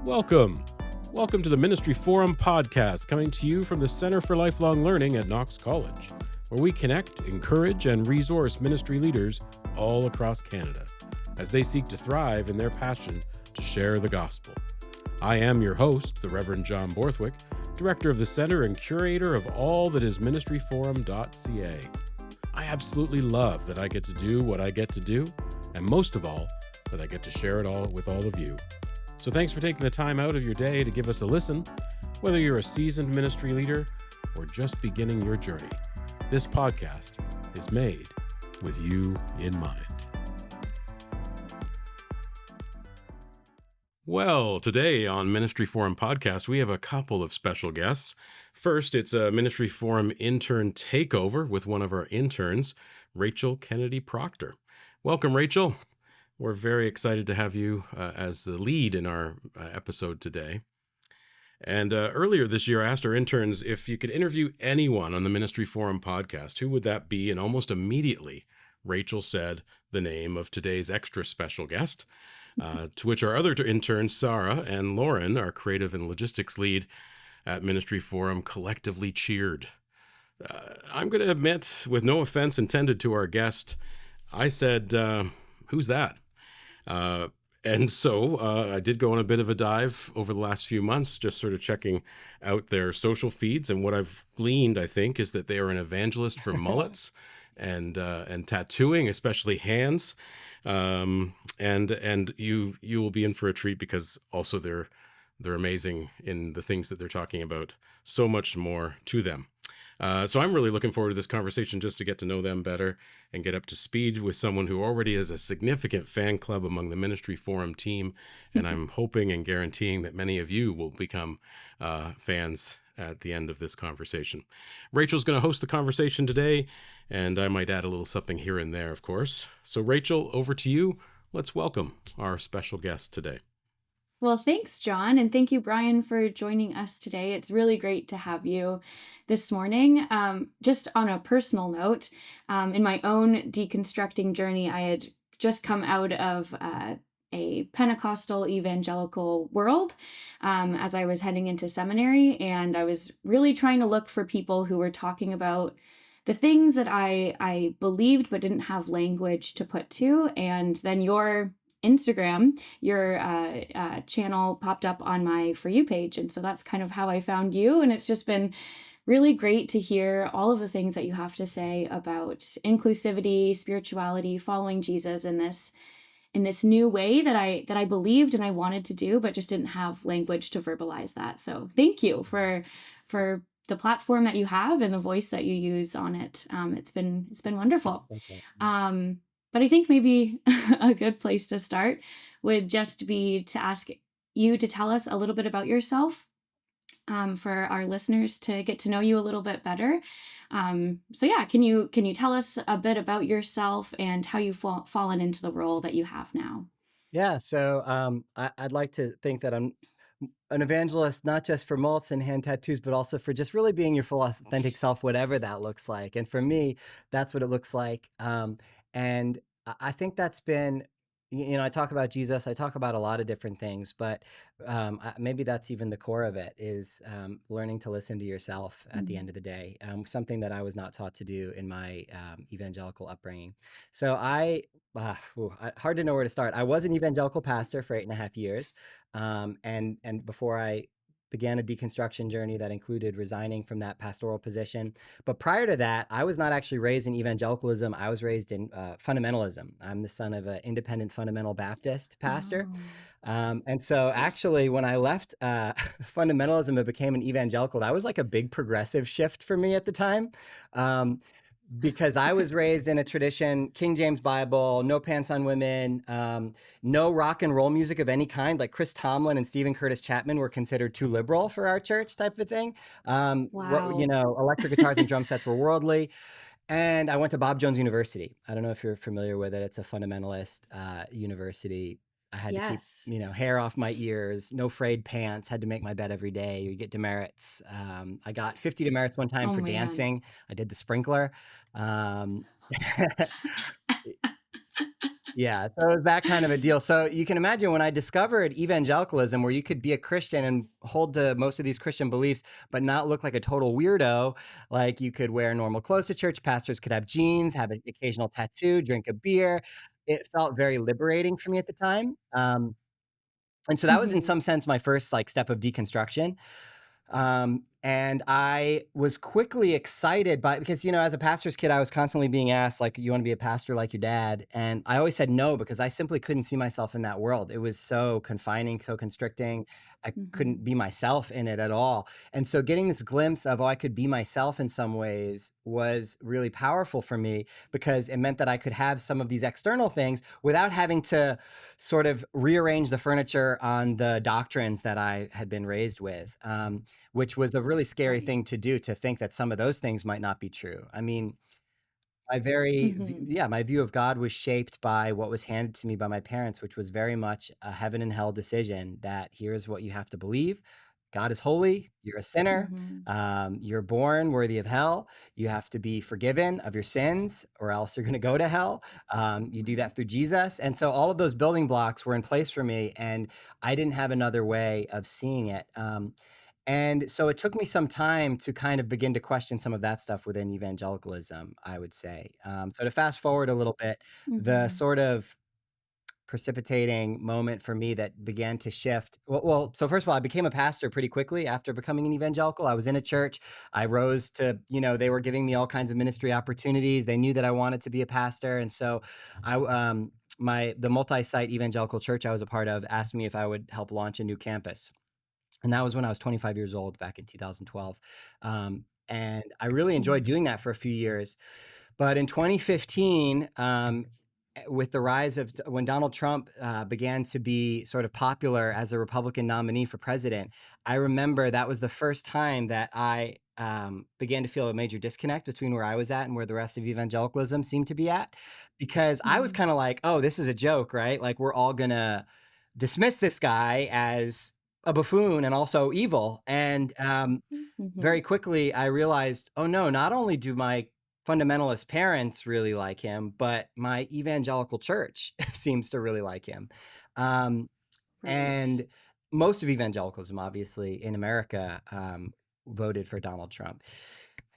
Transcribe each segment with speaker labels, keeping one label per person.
Speaker 1: Welcome. Welcome to the Ministry Forum podcast, coming to you from the Center for Lifelong Learning at Knox College, where we connect, encourage, and resource ministry leaders all across Canada as they seek to thrive in their passion to share the gospel. I am your host, the Reverend John Borthwick, Director of the Center and Curator of all that is ministryforum.ca. I absolutely love that I get to do what I get to do, and most of all, that I get to share it all with all of you. So thanks for taking the time out of your day to give us a listen, whether you're a seasoned ministry leader or just beginning your journey. This podcast is made with you in mind. Well, today on Ministry Forum Podcast, we have a couple of special guests. First, it's a Ministry Forum intern takeover with one of our interns, Rachel Kennedy-Proctor. Welcome, Rachel. We're very excited to have you as the lead in our episode today. And earlier this year, I asked our interns if you could interview anyone on the Ministry Forum podcast, who would that be? And almost immediately, Rachel said the name of today's extra special guest, to which our other interns, Sarah and Lauren, our creative and logistics lead at Ministry Forum, collectively cheered. I'm going to admit, with no offense intended to our guest, I said, who's that? And so I did go on a bit of a dive over the last few months, just sort of checking out their social feeds. And what I've gleaned, I think, is that they are an evangelist for mullets and tattooing, especially hands. And you will be in for a treat because also they're amazing in the things that they're talking about. So much more to them. So I'm really looking forward to this conversation just to get to know them better and get up to speed with someone who already has a significant fan club among the Ministry Forum team. And I'm hoping and guaranteeing that many of you will become fans at the end of this conversation. Rachel's going to host the conversation today, and I might add a little something here and there, of course. So Rachel, over to you. Let's welcome our special guest today.
Speaker 2: Well, thanks, John, and thank you, Brian, for joining us today. It's really great to have you this morning. Just on a personal note, in my own deconstructing journey, I had just come out of a Pentecostal evangelical world as I was heading into seminary, and I was really trying to look for people who were talking about the things that I believed but didn't have language to put to, and then your Instagram, your channel popped up on my For You page. And so that's kind of how I found you. And it's just been really great to hear all of the things that you have to say about inclusivity, spirituality, following Jesus in this new way that I believed and I wanted to do, but just didn't have language to verbalize that. So thank you for the platform that you have and the voice that you use on it. It's been wonderful. But I think maybe a good place to start would just be to ask you to tell us a little bit about yourself for our listeners to get to know you a little bit better. So yeah, can you tell us a bit about yourself and how you've fallen into the role that you have now?
Speaker 3: Yeah, so I'd like to think that I'm an evangelist, not just for mullets and hand tattoos, but also for just really being your full authentic self, whatever that looks like. And for me, that's what it looks like. And I think that's been, I talk about Jesus, I talk about a lot of different things, but maybe that's even the core of it is learning to listen to yourself at the end of the day, something that I was not taught to do in my evangelical upbringing. So hard to know where to start. I was an evangelical pastor for 8.5 years. And before I began a deconstruction journey that included resigning from that pastoral position. But prior to that, I was not actually raised in evangelicalism. I was raised in fundamentalism. I'm the son of an independent fundamental Baptist pastor. And so actually, when I left fundamentalism and became an evangelical, that was like a big progressive shift for me at the time. Because I was raised in a tradition, King James Bible, no pants on women, no rock and roll music of any kind. Like Chris Tomlin and Stephen Curtis Chapman were considered too liberal for our church type of thing.
Speaker 2: Wow.
Speaker 3: Electric guitars and drum sets were worldly. And I went to Bob Jones University. I don't know if you're familiar with it. It's a fundamentalist university. I had to keep, hair off my ears, no frayed pants, had to make my bed every day. You get demerits. I got 50 demerits one time for dancing. I did the sprinkler. Yeah, so it was that kind of a deal. So you can imagine when I discovered evangelicalism, where you could be a Christian and hold to most of these Christian beliefs, but not look like a total weirdo. Like you could wear normal clothes to church, pastors could have jeans, have an occasional tattoo, drink a beer. It felt very liberating for me at the time. And so that was in
Speaker 2: Hmm.
Speaker 3: some sense my first like step of deconstruction. And I was quickly excited by because as a pastor's kid, I was constantly being asked like, "You want to be a pastor like your dad?" And I always said no because I simply couldn't see myself in that world. It was so confining, so constricting. I couldn't
Speaker 2: Hmm.
Speaker 3: be myself in it at all. And so getting this glimpse of, oh, I could be myself in some ways was really powerful for me because it meant that I could have some of these external things without having to sort of rearrange the furniture on the doctrines that I had been raised with. Which was a really scary
Speaker 2: Right.
Speaker 3: thing to do, to think that some of those things might not be true. I mean,
Speaker 2: Hmm.
Speaker 3: my view of God was shaped by what was handed to me by my parents, which was very much a heaven and hell decision that here's what you have to believe. God is holy. You're a sinner.
Speaker 2: Hmm.
Speaker 3: You're born worthy of hell. You have to be forgiven of your sins, or else you're going to go to hell. You do
Speaker 2: Right.
Speaker 3: that through Jesus. And so all of those building blocks were in place for me, and I didn't have another way of seeing it. And so it took me some time to kind of begin to question some of that stuff within evangelicalism, I would say. So to fast forward a little bit, the
Speaker 2: Hmm.
Speaker 3: sort of precipitating moment for me that began to shift. So first of all, I became a pastor pretty quickly after becoming an evangelical. I was in a church. I rose to, they were giving me all kinds of ministry opportunities. They knew that I wanted to be a pastor. And so the multi-site evangelical church I was a part of asked me if I would help launch a new campus. And that was when I was 25 years old back in 2012. And I really enjoyed
Speaker 2: Hmm.
Speaker 3: doing that for a few years. But in 2015, with the rise of when Donald Trump began to be sort of popular as a Republican nominee for president, I remember that was the first time that I began to feel a major disconnect between where I was at and where the rest of evangelicalism seemed to be at. Because I was
Speaker 2: Hmm.
Speaker 3: kind of like, oh, this is a joke, right? Like, we're all going to dismiss this guy as a buffoon and also evil. And
Speaker 2: Hmm.
Speaker 3: very quickly, I realized, oh no, not only do my fundamentalist parents really like him, but my evangelical church seems to really like him. Um,
Speaker 2: Right.
Speaker 3: and most of evangelicalism, obviously, in America, voted for Donald Trump.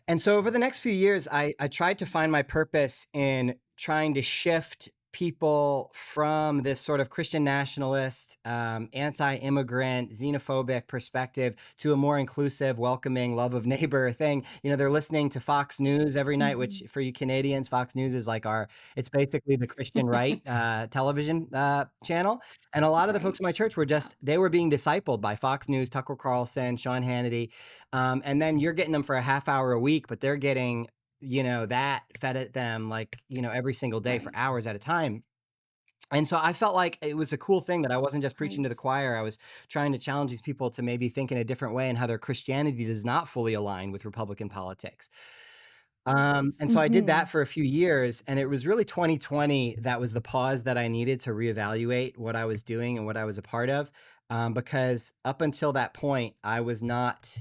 Speaker 3: And so over the next few years, I tried to find my purpose in trying to shift people from this sort of Christian nationalist, anti-immigrant, xenophobic perspective to a more inclusive, welcoming, love of neighbor thing. They're listening to Fox News every night, which
Speaker 2: Hmm.
Speaker 3: for you Canadians, Fox News is like it's basically the Christian right television channel. And a lot of the folks in my
Speaker 2: Right.
Speaker 3: church were
Speaker 2: Yeah.
Speaker 3: they were being discipled by Fox News, Tucker Carlson, Sean Hannity. And then you're getting them for a half hour a week, but they're getting, that fed at them like, every single day for
Speaker 2: Right.
Speaker 3: hours at a time. And so I felt like it was a cool thing that I wasn't just preaching
Speaker 2: Right.
Speaker 3: to the choir. I was trying to challenge these people to maybe think in a different way and how their Christianity does not fully align with Republican politics. And so I did that
Speaker 2: Hmm.
Speaker 3: for a few years, and it was really 2020 that was the pause that I needed to reevaluate what I was doing and what I was a part of. Because up until that point, I was not.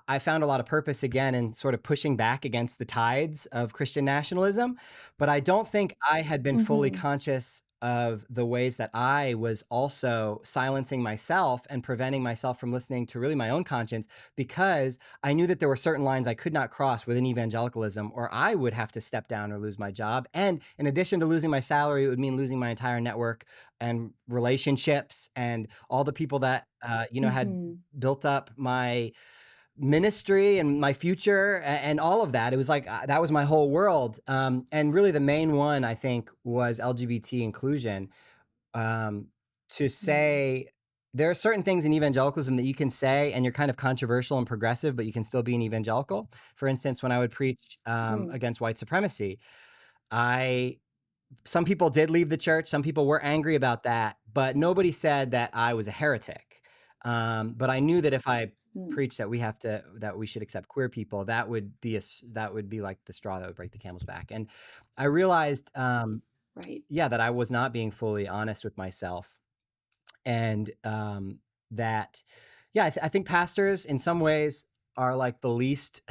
Speaker 3: I found a lot of purpose again in sort of pushing back against the tides of Christian nationalism, but I don't think I had been fully
Speaker 2: Hmm.
Speaker 3: conscious of the ways that I was also silencing myself and preventing myself from listening to really my own conscience, because I knew that there were certain lines I could not cross within evangelicalism, or I would have to step down or lose my job. And in addition to losing my salary, it would mean losing my entire network and relationships and all the people that, had
Speaker 2: Hmm.
Speaker 3: built up my ministry and my future and all of that. It was like that was my whole world. And really, the main one I think was LGBT inclusion. Um, to
Speaker 2: Hmm.
Speaker 3: say there are certain things in evangelicalism that you can say and you're kind of controversial and progressive, but you can still be an evangelical. For instance, when I would preach
Speaker 2: Mm.
Speaker 3: against white supremacy, I some people did leave the church. Some people were angry about that, but nobody said that I was a heretic. But I knew that if I
Speaker 2: Mm.
Speaker 3: preached that we should accept queer people, that would be like the straw that would break the camel's back. And I realized,
Speaker 2: Right.
Speaker 3: yeah, that I was not being fully honest with myself, and that, yeah, I think pastors in some ways are like the least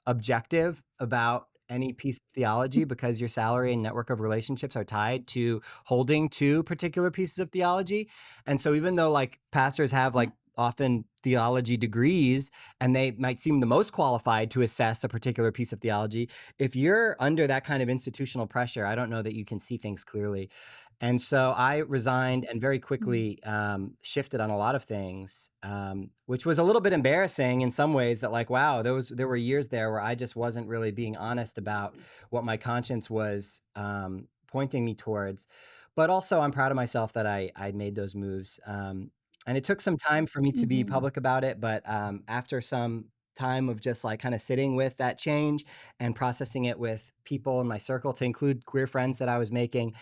Speaker 3: objective about any piece of theology because your salary and network of relationships are tied to holding to particular pieces of theology. And so even though like pastors have
Speaker 2: Yeah.
Speaker 3: like often theology degrees and they might seem the most qualified to assess a particular piece of theology, if you're under that kind of institutional pressure, I don't know that you can see things clearly. And so I resigned and very
Speaker 2: Mm.
Speaker 3: quickly shifted on a lot of things, which was a little bit embarrassing in some ways. That like, wow, there were years there where I just wasn't really being honest about what my conscience was pointing me towards. But also, I'm proud of myself that I made those moves. And it took some time for me to be
Speaker 2: Mhm.
Speaker 3: public about it. But after some time of just like kind of sitting with that change and processing it with people in my circle, to include queer friends that I was making,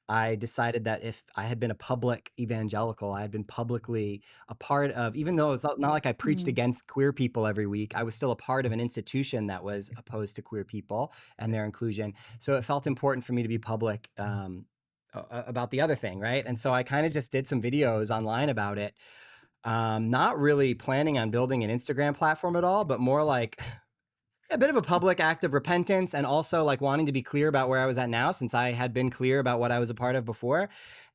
Speaker 3: I decided that if I had been a public evangelical, I had been publicly a part of, even though it's not like I preached
Speaker 2: Mm.
Speaker 3: against queer people every week, I was still a part of an institution that was opposed to queer people and their inclusion. So it felt important for me to be public about the other thing, right? And so I kind of just did some videos online about it, not really planning on building an Instagram platform at all, but more like a bit of a public act of repentance and also like wanting to be clear about where I was at now since I had been clear about what I was a part of before.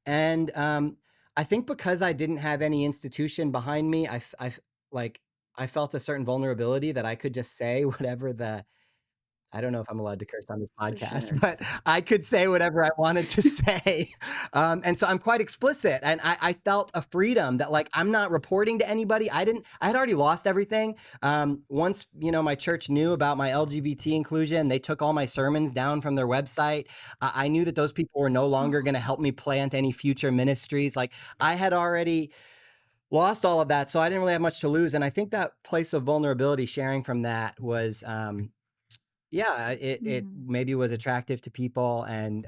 Speaker 3: And I think because I didn't have any institution behind me, like I felt a certain vulnerability that I could just say whatever the I don't know if I'm allowed to curse on this
Speaker 2: For
Speaker 3: podcast,
Speaker 2: sure.
Speaker 3: but I could say whatever I wanted to say. And so I'm quite explicit. And I felt a freedom that like, I'm not reporting to anybody. I had already lost everything. Once, you know, my church knew about my LGBT inclusion, they took all my sermons down from their website. I knew that those people were no longer
Speaker 2: Oh.
Speaker 3: going to help me plant any future ministries. Like I had already lost all of that. So I didn't really have much to lose. And I think that place of vulnerability sharing from that was, yeah, it
Speaker 2: Mm.
Speaker 3: maybe was attractive to people, and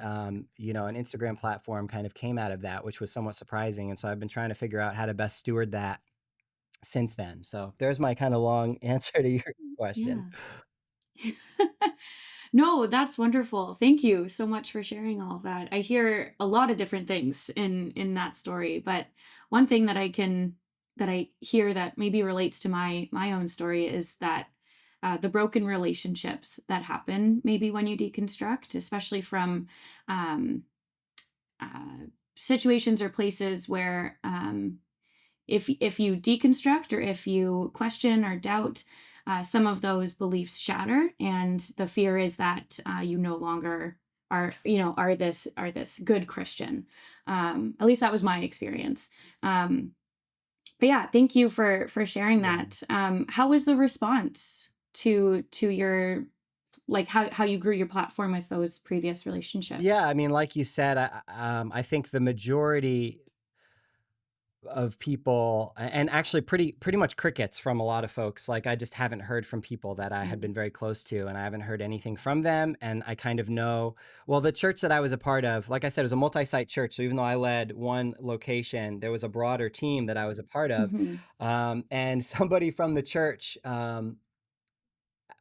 Speaker 3: you know, an Instagram platform kind of came out of that, which was somewhat surprising. And so I've been trying to figure out how to best steward that since then. So there's my kind of long answer to your question.
Speaker 2: Yeah. No, that's wonderful. Thank you so much for sharing all of that. I hear a lot of different things in that story, but one thing that I hear that maybe relates to my own story is that the broken relationships that happen maybe when you deconstruct, especially from um, uh, situations or places where if you deconstruct or if you question or doubt, some of those beliefs shatter, and the fear is that you no longer are this good Christian. At least that was my experience. But yeah, thank you for sharing
Speaker 3: Yeah.
Speaker 2: that. How was the response to your like how you grew your platform with those previous
Speaker 3: Yeah,
Speaker 2: relationships?
Speaker 3: I mean, like you said, I think the majority of people and actually pretty much crickets from a lot of folks. Like I just haven't heard from people that I had
Speaker 2: Mm.
Speaker 3: been very close to, and I haven't heard anything from them. And I kind of know, well, the church that I was a part of, like I said, it was a multi-site church. So even though I led one location, there was a broader team that I was a part of.
Speaker 2: Hmm.
Speaker 3: And somebody from the church,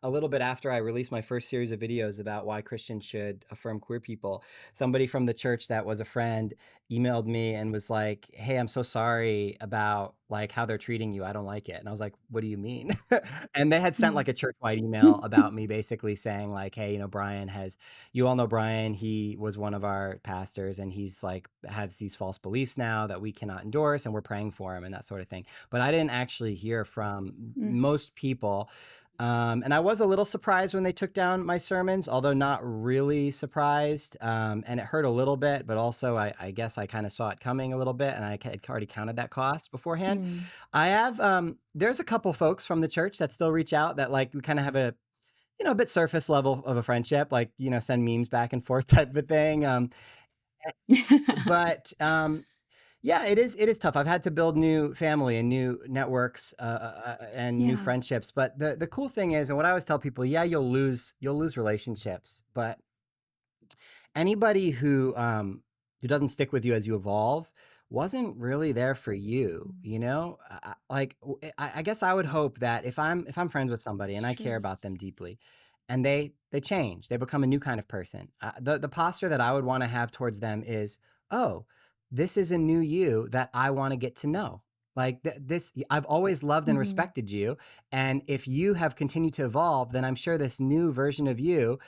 Speaker 3: a little bit after I released my first series of videos about why Christians should affirm queer people, somebody from the church that was a friend emailed me and was like, "Hey, I'm so sorry about like how they're treating you. I don't like it." And I was like, "What do you mean?" And they had sent like a church-wide email about me basically saying like, "Hey, you know, you all know Brian, he was one of our pastors and he's like has these false beliefs now that we cannot endorse and we're praying for him," and that sort of thing. But I didn't actually hear from
Speaker 2: Hmm.
Speaker 3: most people. And I was a little surprised when they took down my sermons, although not really surprised. And it hurt a little bit, but also I guess I kind of saw it coming a little bit, and I had already counted that cost beforehand.
Speaker 2: Mm.
Speaker 3: I have there's a couple folks from the church that still reach out that like we kind of have a a bit surface level of a friendship, like send memes back and forth type of a thing. But yeah, it is tough. I've had to build new family and new networks and new
Speaker 2: Yeah.
Speaker 3: friendships. But the cool thing is, and what I always tell people, yeah, you'll lose relationships, but anybody who doesn't stick with you as you evolve wasn't really there for you.
Speaker 2: Mm.
Speaker 3: Like I guess I would hope that if I'm friends with somebody
Speaker 2: It's
Speaker 3: and I care
Speaker 2: true.
Speaker 3: about them deeply, and they change, they become a new kind of person. The posture that I would want to have towards them is, oh, this is a new you that I want to get to know. Like this, I've always loved and
Speaker 2: Mhm.
Speaker 3: respected you. And if you have continued to evolve, then I'm sure this new version of you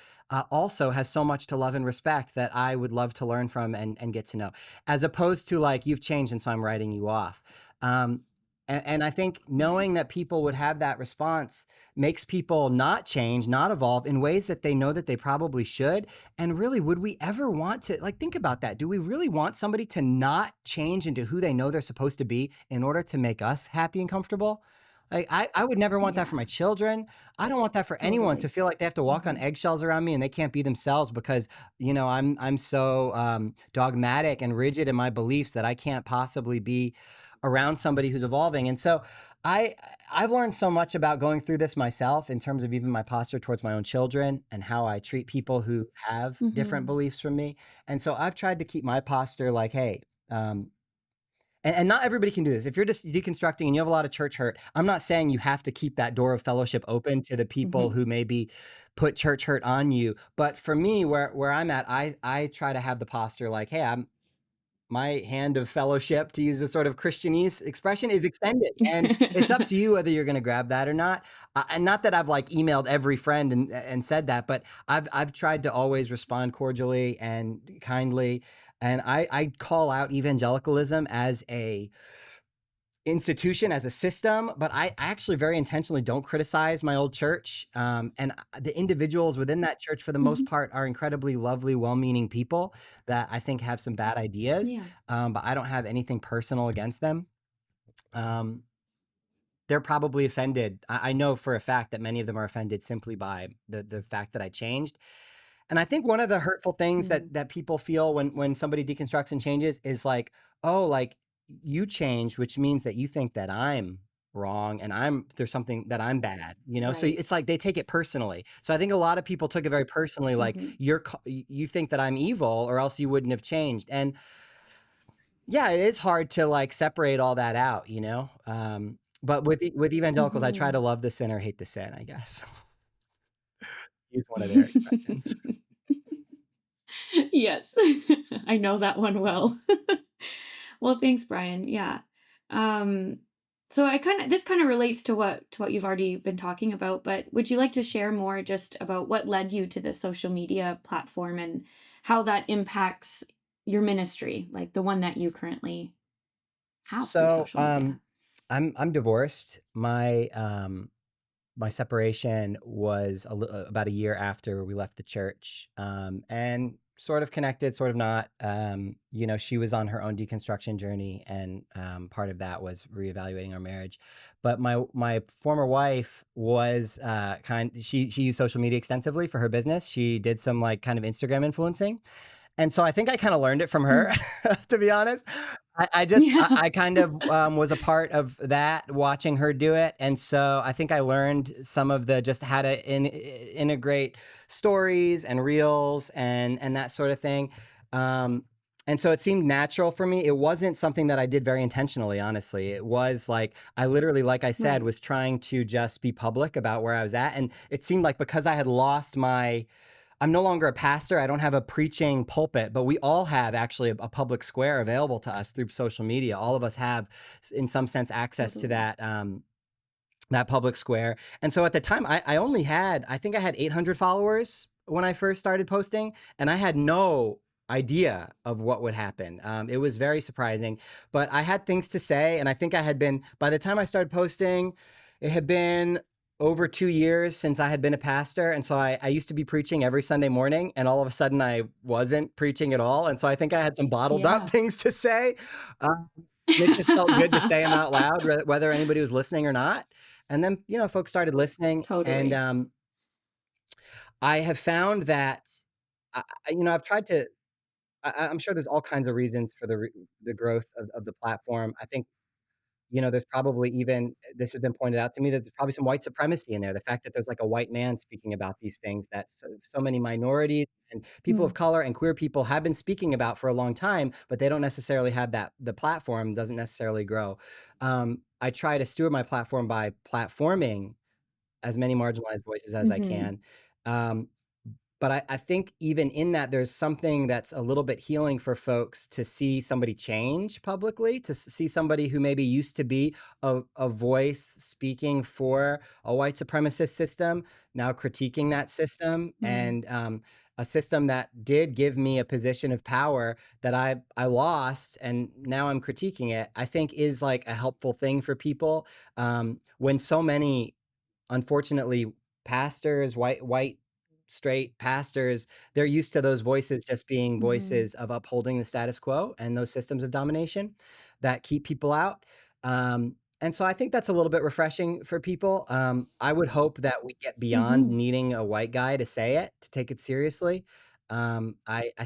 Speaker 3: also has so much to love and respect that I would love to learn from and get to know, as opposed to like, you've changed. And so I'm writing you off. And I think
Speaker 2: Yeah.
Speaker 3: knowing that people would have that response makes people not change, not evolve in ways that they know that they probably should. And really, would we ever want to, like, think about that? Do we really want somebody to not change into who they know they're supposed to be in order to make us happy and comfortable? Like, I would never want that for
Speaker 2: Yeah.
Speaker 3: my children. I don't want that for anyone to
Speaker 2: Totally.
Speaker 3: feel like they have to walk on
Speaker 2: Mhm.
Speaker 3: eggshells around me and they can't be themselves because, I'm so dogmatic and rigid in my beliefs that I can't possibly be around somebody who's evolving. And so I I've learned so much about going through this myself in terms of even my posture towards my own children and how I treat people who have different
Speaker 2: Mhm.
Speaker 3: beliefs from me. And so I've tried to keep my posture like, hey, and not everybody can do this. If you're just deconstructing and you have a lot of church hurt, I'm not saying you have to keep that door of fellowship open to the people
Speaker 2: Mhm.
Speaker 3: who maybe put church hurt on you. But for me, where I'm at, I try to have the posture like, hey, my hand of fellowship, to use a sort of Christianese expression, is extended, and it's up to you whether you're going to grab that or not. And not that I've like emailed every friend and said that, but I've tried to always respond cordially and kindly. And I call out evangelicalism as a institution, as a system, but I actually very intentionally don't criticize my old church. And the individuals within that church, for the most
Speaker 2: Mhm.
Speaker 3: part, are incredibly lovely, well-meaning people that I think have some bad ideas,
Speaker 2: Yeah.
Speaker 3: but I don't have anything personal against them. Um, they're probably offended. I know for a fact that many of them are offended simply by the fact that I changed. And I think one of the hurtful things
Speaker 2: Mm.
Speaker 3: that people feel when somebody deconstructs and changes is like, oh, like you changed, which means that you think that I'm wrong and there's something that I'm bad, you know? So
Speaker 2: Right.
Speaker 3: it's like they take it personally. So I think a lot of people took it very personally, like
Speaker 2: Mhm.
Speaker 3: you think that I'm evil or else you wouldn't have changed. And yeah, it is hard to like separate all that out, you know? But with evangelicals, I try
Speaker 2: Mhm.
Speaker 3: to love the sinner, hate the sin, I guess. Use one of their expressions.
Speaker 2: Yes. I know that one well. Well, thanks, Brian. Yeah. Um, so this kind of relates to what you've already been talking about, but would you like to share more just about what led you to the social media platform and how that impacts your ministry, like the one that you currently have through
Speaker 3: So,
Speaker 2: social media?
Speaker 3: I'm divorced. My separation was about a year after we left the church, and sort of connected, sort of not. She was on her own deconstruction journey, and part of that was reevaluating our marriage. But my former wife was she used social media extensively for her business. She did some like kind of Instagram influencing, and so I think I kind of learned it from her,
Speaker 2: Mm.
Speaker 3: to be honest.
Speaker 2: Yeah.
Speaker 3: I kind of was a part of that, watching her do it, and so I think I learned some of the just how to integrate stories and reels and that sort of thing. Um, and so it seemed natural for me. It wasn't something that I did very intentionally, honestly. It was like I literally, like I said,
Speaker 2: Right.
Speaker 3: was trying to just be public about where I was at, and it seemed like because I had lost my I'm no longer a pastor. I don't have a preaching pulpit, but we all have actually a public square available to us through social media. All of us have, in some sense, access to
Speaker 2: Totally.
Speaker 3: that public square. And so at the time, I only had, I think I had 800 followers when I first started posting, and I had no idea of what would happen. It was very surprising, but I had things to say, and I think I had been, by the time I started posting, it had been over 2 years since I had been a pastor. And so I used to be preaching every Sunday morning, and all of a sudden I wasn't preaching at all. And so I think I had some bottled up
Speaker 2: Yeah.
Speaker 3: things to say. And it just felt good to say them out loud, whether anybody was listening or not. And then, folks started listening. And
Speaker 2: Totally.
Speaker 3: I have found that, I've tried to, I'm sure there's all kinds of reasons for the growth of the platform. I think there's probably even this has been pointed out to me that there's probably some white supremacy in there. The fact that there's like a white man speaking about these things that so many minorities and people of
Speaker 2: Mm.
Speaker 3: color and queer people have been speaking about for a long time, but they don't necessarily have that. The platform doesn't necessarily grow. I try to steward my platform by platforming as many marginalized voices as I
Speaker 2: Mhm.
Speaker 3: can. Um, But I think even in that, there's something that's a little bit healing for folks to see somebody change publicly, to see somebody who maybe used to be a voice speaking for a white supremacist system, now critiquing that system,
Speaker 2: Mm.
Speaker 3: and a system that did give me a position of power that I lost, and now I'm critiquing it. I think is like a helpful thing for people when so many, unfortunately, pastors, white straight pastors, they're used to those voices just being
Speaker 2: Mm-hmm.
Speaker 3: voices of upholding the status quo and those systems of domination that keep people out. And so I think that's a little bit refreshing for people. I would hope that we get beyond
Speaker 2: Mm-hmm.
Speaker 3: needing a white guy to say it, to take it seriously. I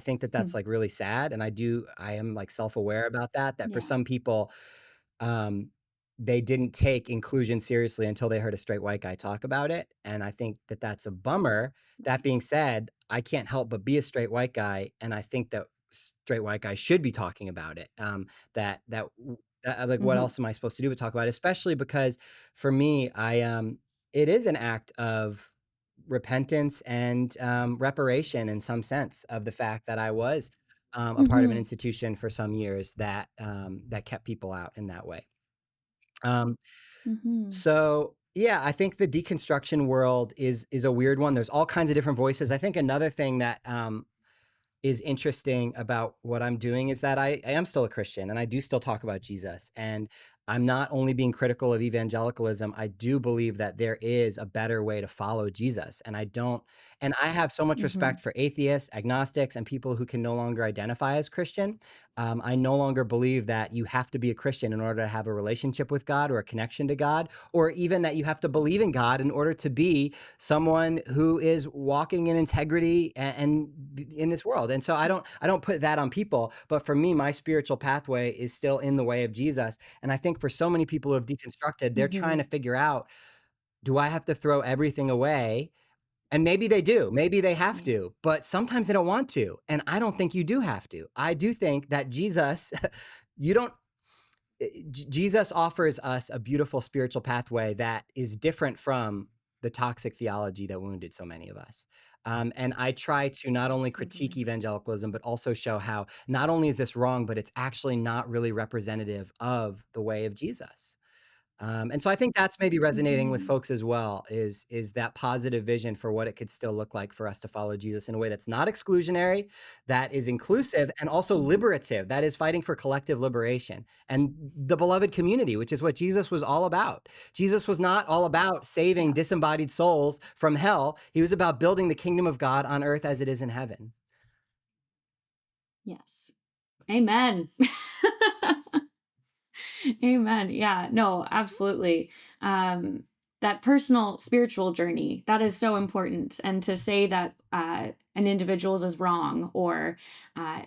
Speaker 3: think that that's like really sad, and I am like self-aware about that. That for
Speaker 2: Yeah.
Speaker 3: some people, um, they didn't take inclusion seriously until they heard a straight white guy talk about it, and I think that that's a bummer. That
Speaker 2: Right.
Speaker 3: being said, I can't help but be a straight white guy, and I think that straight white guys should be talking about it. Like, what
Speaker 2: Mm-hmm.
Speaker 3: else am I supposed to do but talk about it? Especially because for me, it is an act of repentance and reparation in some sense of the fact that I was a part of an
Speaker 2: Mm-hmm.
Speaker 3: institution for some years that kept people out in that way. Um,
Speaker 2: Mm-hmm.
Speaker 3: so yeah, I think the deconstruction world is a weird one. There's all kinds of different voices. I think another thing that is interesting about what I'm doing is that I am still a Christian and I do still talk about Jesus. And I'm not only being critical of evangelicalism, I do believe that there is a better way to follow Jesus. And I have so much
Speaker 2: Mm-hmm.
Speaker 3: respect for atheists, agnostics, and people who can no longer identify as Christian. I no longer believe that you have to be a Christian in order to have a relationship with God or a connection to God, or even that you have to believe in God in order to be someone who is walking in integrity and in this world. And so I don't put that on people, but for me, my spiritual pathway is still in the way of Jesus. And I think for so many people who have deconstructed, they're trying
Speaker 2: Mm-hmm.
Speaker 3: to figure out, do I have to throw everything away? And maybe they do, maybe they have
Speaker 2: Yeah.
Speaker 3: to, but sometimes they don't want to. And I don't think you do have to. I do think that Jesus, you don't Jesus offers us a beautiful spiritual pathway that is different from the toxic theology that wounded so many of us. And I try to not only
Speaker 2: Mm-hmm.
Speaker 3: critique evangelicalism, but also show how not only is this wrong, but it's actually not really representative of the way of Jesus. And so I think that's maybe resonating with
Speaker 2: Mm-hmm.
Speaker 3: folks as well, is that positive vision for what it could still look like for us to follow Jesus in a way that's not exclusionary, that is inclusive, and also
Speaker 2: Mm-hmm.
Speaker 3: liberative, that is fighting for collective liberation and the beloved community, which is what Jesus was all about. Jesus was not all about saving
Speaker 2: Yeah.
Speaker 3: disembodied souls from hell. He was about building the kingdom of God on earth as it is in heaven.
Speaker 2: Yes. Amen. Amen. Yeah, no, absolutely. Um, that personal spiritual journey, that is so important. And to say that an individual's is wrong or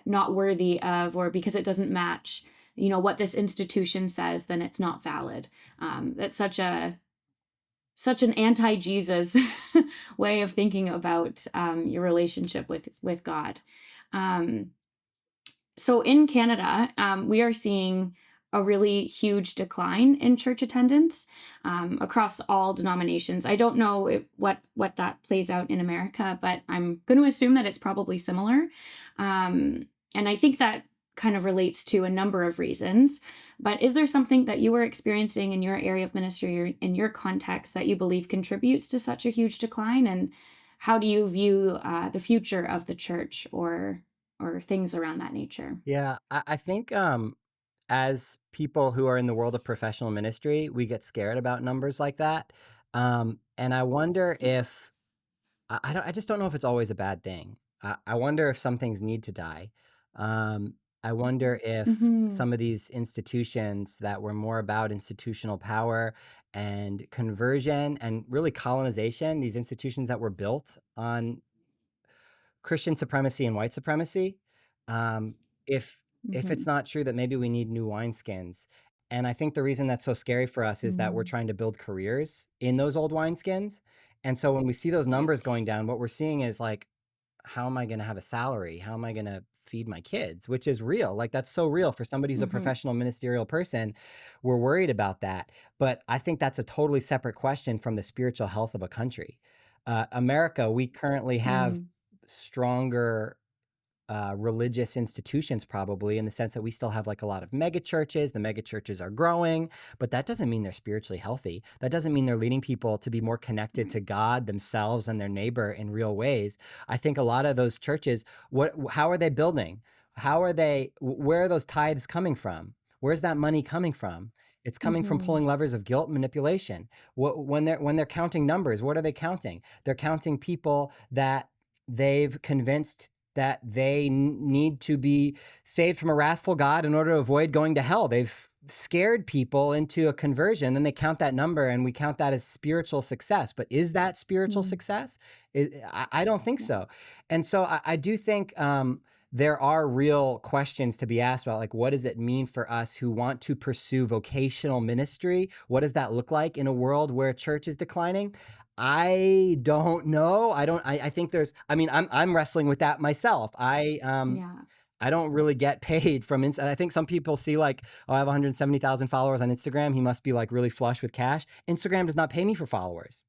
Speaker 2: not worthy of, or because it doesn't match, what this institution says, then it's not valid. That's such an anti-Jesus way of thinking about your relationship with God. Um, so in Canada, we are seeing a really huge decline in church attendance across all denominations. I don't know what that plays out in America, but I'm going to assume that it's probably similar. And I think that kind of relates to a number of reasons. But is there something that you are experiencing in your area of ministry or in your context that you believe contributes to such a huge decline? And how do you view the future of the church or things around that nature?
Speaker 3: Yeah, I think as people who are in the world of professional ministry, we get scared about numbers like that. And I wonder
Speaker 2: Yeah.
Speaker 3: if I just don't know if it's always a bad thing. I wonder if some things need to die. I wonder if
Speaker 2: Mm-hmm.
Speaker 3: some of these institutions that were more about institutional power and conversion and really colonization, these institutions that were built on Christian supremacy and white supremacy, um, if
Speaker 2: Mm-hmm.
Speaker 3: it's not true that maybe we need new wineskins. And I think the reason that's so scary for us is that we're
Speaker 2: Mm.
Speaker 3: trying to build careers in those old wineskins. And so when we see those numbers
Speaker 2: Right.
Speaker 3: going down, what we're seeing is like, how am I going to have a salary? How am I going to feed my kids? Which is real. Like, that's so real for somebody who's a
Speaker 2: Mm-hmm.
Speaker 3: professional ministerial person. We're worried about that. But I think that's a totally separate question from the spiritual health of a country. America, we currently have
Speaker 2: Mm.
Speaker 3: stronger religious institutions, probably, in the sense that we still have like a lot of mega churches. The mega churches are growing, but that doesn't mean they're spiritually healthy. That doesn't mean they're leading people to be more connected
Speaker 2: Right.
Speaker 3: to God, themselves, and their neighbor in real ways. I think a lot of those churches, how are they building? Where are those tithes coming from? Where's that money coming from? It's coming from
Speaker 2: Mm-hmm.
Speaker 3: pulling levers of guilt and manipulation. When they're counting numbers, what are they counting? They're counting people that they've convinced that they need to be saved from a wrathful God in order to avoid going to hell. They've scared people into a conversion, then they count that number, and we count that as spiritual success. But is that spiritual
Speaker 2: Mm.
Speaker 3: success? I don't think
Speaker 2: Yeah.
Speaker 3: so. And so I do think there are real questions to be asked about, like, what does it mean for us who want to pursue vocational ministry? What does that look like in a world where church is declining? I don't know. I think I'm wrestling with that myself.
Speaker 2: Yeah.
Speaker 3: I don't really get paid from I think some people see like, oh, I have 170,000 followers on Instagram. He must be like really flush with cash. Instagram does not pay me for followers.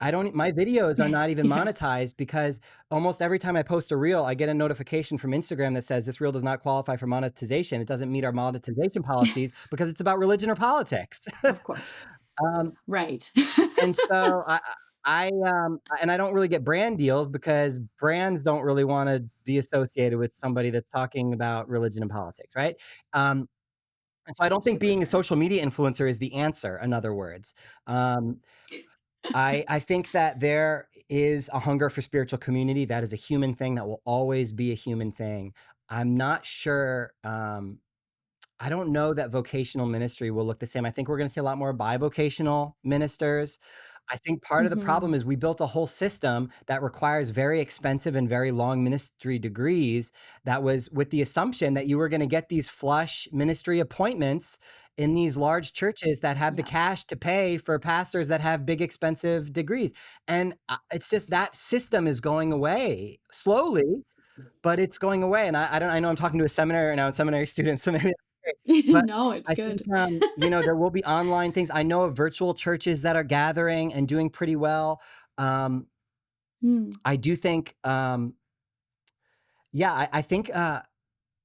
Speaker 3: My videos are not even
Speaker 2: Yeah.
Speaker 3: monetized because almost every time I post a reel, I get a notification from Instagram that says this reel does not qualify for monetization. It doesn't meet our monetization policies because it's about religion or politics.
Speaker 2: Of course.
Speaker 3: um,
Speaker 2: Right.
Speaker 3: and so I don't really get brand deals because brands don't really want to be associated with somebody that's talking about religion and politics, right? Um, and so I don't think
Speaker 2: Super
Speaker 3: being a
Speaker 2: fair.
Speaker 3: social media influencer is the answer. In other words, um, I think that there is a hunger for spiritual community. That is a human thing that will always be a human thing. I'm not sure. I don't know that vocational ministry will look the same. I think we're going to see a lot more bivocational ministers. I think part of the problem
Speaker 2: Mm-hmm.
Speaker 3: is we built a whole system that requires very expensive and very long ministry degrees that was with the assumption that you were going to get these flush ministry appointments in these large churches that have the
Speaker 2: Yeah.
Speaker 3: cash to pay for pastors that have big expensive degrees. And it's just that system is going away slowly, but it's going away. And I know I'm talking to a seminary right now and seminary students, so maybe that's great. But
Speaker 2: No, it's
Speaker 3: I think,
Speaker 2: good.
Speaker 3: there will be online things. I know of virtual churches that are gathering and doing pretty well.
Speaker 2: Mm.
Speaker 3: I do think, I think,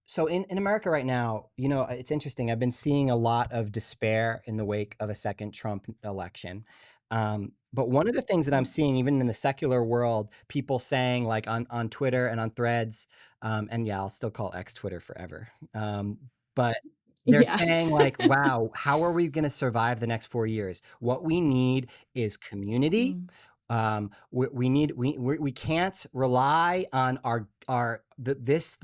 Speaker 3: so in America right now, it's interesting. I've been seeing a lot of despair in the wake of a second Trump election. But one of the things that I'm
Speaker 2: Yeah.
Speaker 3: seeing, even in the secular world, people saying like on Twitter and on threads, and yeah, I'll still call X Twitter forever. But they're
Speaker 2: Yes.
Speaker 3: saying like, wow, how are we going to survive the next 4 years? What we need is community.
Speaker 2: Mm.
Speaker 3: We can't rely on this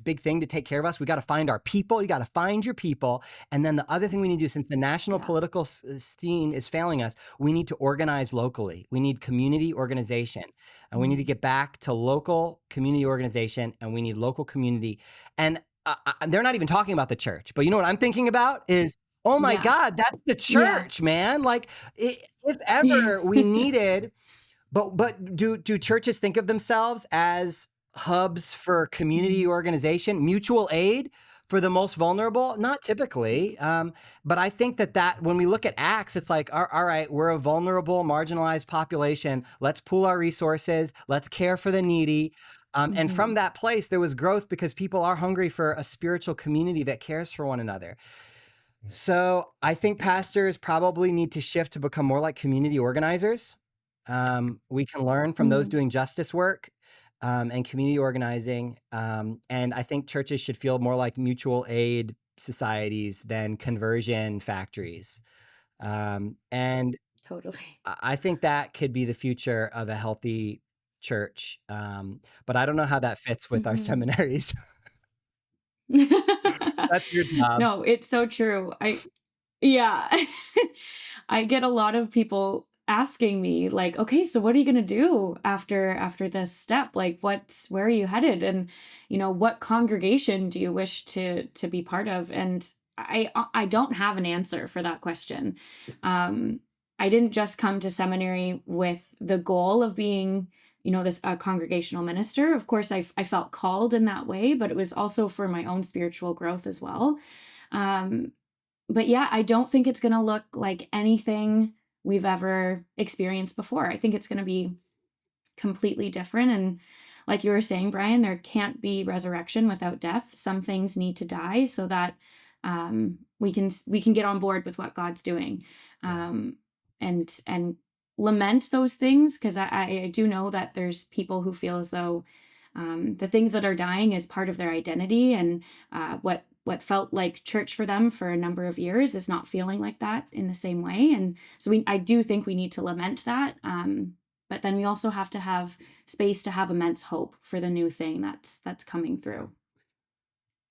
Speaker 3: big thing to take care of us. We got to find our people. You got to find your people. And then the other thing we need to do, since the national
Speaker 2: Yeah.
Speaker 3: political scene is failing us, we need to organize locally. We need community organization, and we need to
Speaker 2: Mm.
Speaker 3: get back to local community organization, and we need local community. And they're not even talking about the church, but you know what I'm thinking about is, oh my
Speaker 2: Yeah.
Speaker 3: God, that's the
Speaker 2: Yeah.
Speaker 3: church, man. Like, if ever we needed, but do churches think of themselves as hubs for community
Speaker 2: Mm.
Speaker 3: organization, mutual aid for the most vulnerable? Not typically. But I think that when we look at Acts, it's like, all right, we're a vulnerable, marginalized population. Let's pool our resources. Let's care for the needy. And from
Speaker 2: Mhm.
Speaker 3: that place, there was growth because people are hungry for a spiritual community that cares for one another. So I think pastors probably need to shift to become more like community organizers. We can learn from those
Speaker 2: Mm.
Speaker 3: doing justice work and community organizing. And I think churches should feel more like mutual aid societies than conversion factories. And
Speaker 2: Totally.
Speaker 3: I think that could be the future of a healthy church. But I don't know how that fits with our
Speaker 2: Mhm.
Speaker 3: seminaries. That's your job.
Speaker 2: No, it's so true. Yeah. I get a lot of people asking me like, "Okay, so what are you going to do after this step? Like where are you headed and what congregation do you wish to be part of?" And I don't have an answer for that question. Um I didn't just come to seminary with the goal of being this a congregational minister. Of course, I felt called in that way, but it was also for my own spiritual growth as well. Um, but yeah, I don't think it's going to look like anything we've ever experienced before. I think it's going to be completely different. And like you were saying, Brian, there can't be resurrection without death. Some things need to die so that we can get on board with what God's doing, and lament those things, because I do know that there's people who feel as though the things that are dying is part of their identity, and what felt like church for them for a number of years is not feeling like that in the same way. And so I do think we need to lament that. But then we also have to have space to have immense hope for the new thing that's coming through.